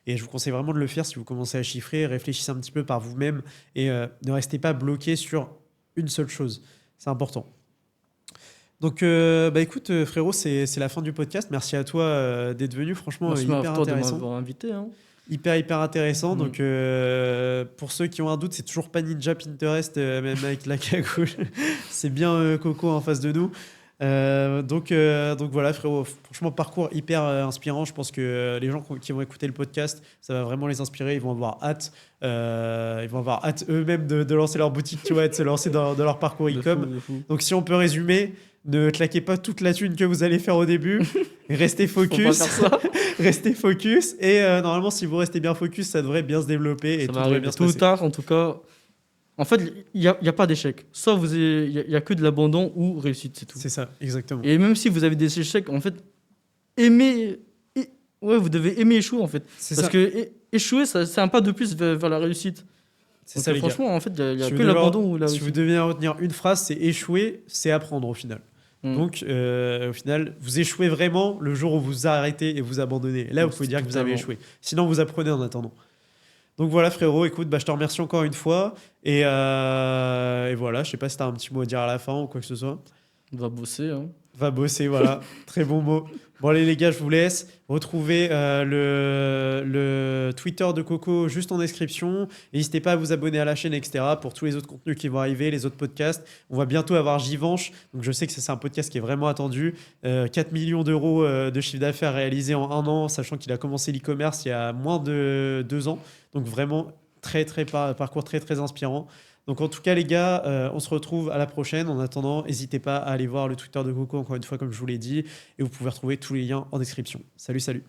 Speaker 1: je vous conseille vraiment de le faire si vous commencez à chiffrer. Réfléchissez un petit peu par vous-même et ne restez pas bloqué sur une seule chose. C'est important. Donc, bah écoute, frérot, c'est la fin du podcast. Merci à toi d'être venu. Franchement,
Speaker 2: Merci à
Speaker 1: hyper
Speaker 2: toi de
Speaker 1: intéressant.
Speaker 2: m'avoir invité. Hein.
Speaker 1: Hyper intéressant.
Speaker 2: Mm.
Speaker 1: Donc, pour ceux qui ont un doute, c'est toujours pas Ninja Pinterest, même avec la cagoule. C'est bien Coco en face de nous. Donc voilà, frérot, franchement, parcours hyper inspirant. Je pense que les gens qui vont écouter le podcast, ça va vraiment les inspirer. Ils vont avoir hâte. Ils vont avoir hâte eux-mêmes de lancer leur boutique, tu vois, et de se lancer dans leur parcours
Speaker 2: De
Speaker 1: e-com.
Speaker 2: fou, de fou.
Speaker 1: Donc, si on peut résumer, ne claquez pas toute la thune que vous allez faire au début. Restez
Speaker 2: Faut pas
Speaker 1: focus.
Speaker 2: faire ça.
Speaker 1: Restez focus. Et normalement, si vous restez bien focus, ça devrait bien se développer et
Speaker 2: Ça
Speaker 1: tout
Speaker 2: va
Speaker 1: devrait
Speaker 2: arriver
Speaker 1: bien se
Speaker 2: tôt ou
Speaker 1: passer.
Speaker 2: tard, en tout cas. En fait, il y a pas d'échec. Soit il y a que de l'abandon ou réussite, c'est tout.
Speaker 1: C'est ça, exactement.
Speaker 2: Et même si vous avez des échecs, en fait, aimez. Ouais, vous devez aimer échouer, en fait.
Speaker 1: C'est
Speaker 2: Parce
Speaker 1: ça.
Speaker 2: que échouer, c'est un pas de plus vers la réussite.
Speaker 1: C'est
Speaker 2: Donc,
Speaker 1: ça, les gars.
Speaker 2: franchement, en fait, il y a
Speaker 1: Si
Speaker 2: que
Speaker 1: vous devez-
Speaker 2: l'abandon ou la
Speaker 1: Si vous
Speaker 2: réussite.
Speaker 1: devez retenir une phrase, c'est échouer, c'est apprendre au final.
Speaker 2: Mm.
Speaker 1: Donc, au final, vous échouez vraiment le jour où vous arrêtez et vous abandonnez. Là, vous pouvez dire que vous avez
Speaker 2: Totalement.
Speaker 1: échoué. Sinon, vous apprenez en attendant. Donc voilà, frérot, écoute, bah, je te remercie encore une fois. Et voilà, je sais pas si tu as un petit mot à dire à la fin ou quoi que ce soit.
Speaker 2: On va bosser. Hein.
Speaker 1: Va bosser, voilà. Très bon mot. Bon, allez, les gars, je vous laisse. Retrouvez le Twitter de Coco juste en description. N'hésitez pas à vous abonner à la chaîne, etc. pour tous les autres contenus qui vont arriver, les autres podcasts. On va bientôt avoir Givenchy. Donc, je sais que c'est un podcast qui est vraiment attendu. 4 millions d'euros de chiffre d'affaires réalisé en un an, sachant qu'il a commencé l'e-commerce il y a moins de 2 ans. Donc, vraiment, parcours très inspirant. Donc en tout cas les gars, on se retrouve à la prochaine. En attendant, n'hésitez pas à aller voir le Twitter de Coco encore une fois comme je vous l'ai dit et vous pouvez retrouver tous les liens en description. Salut.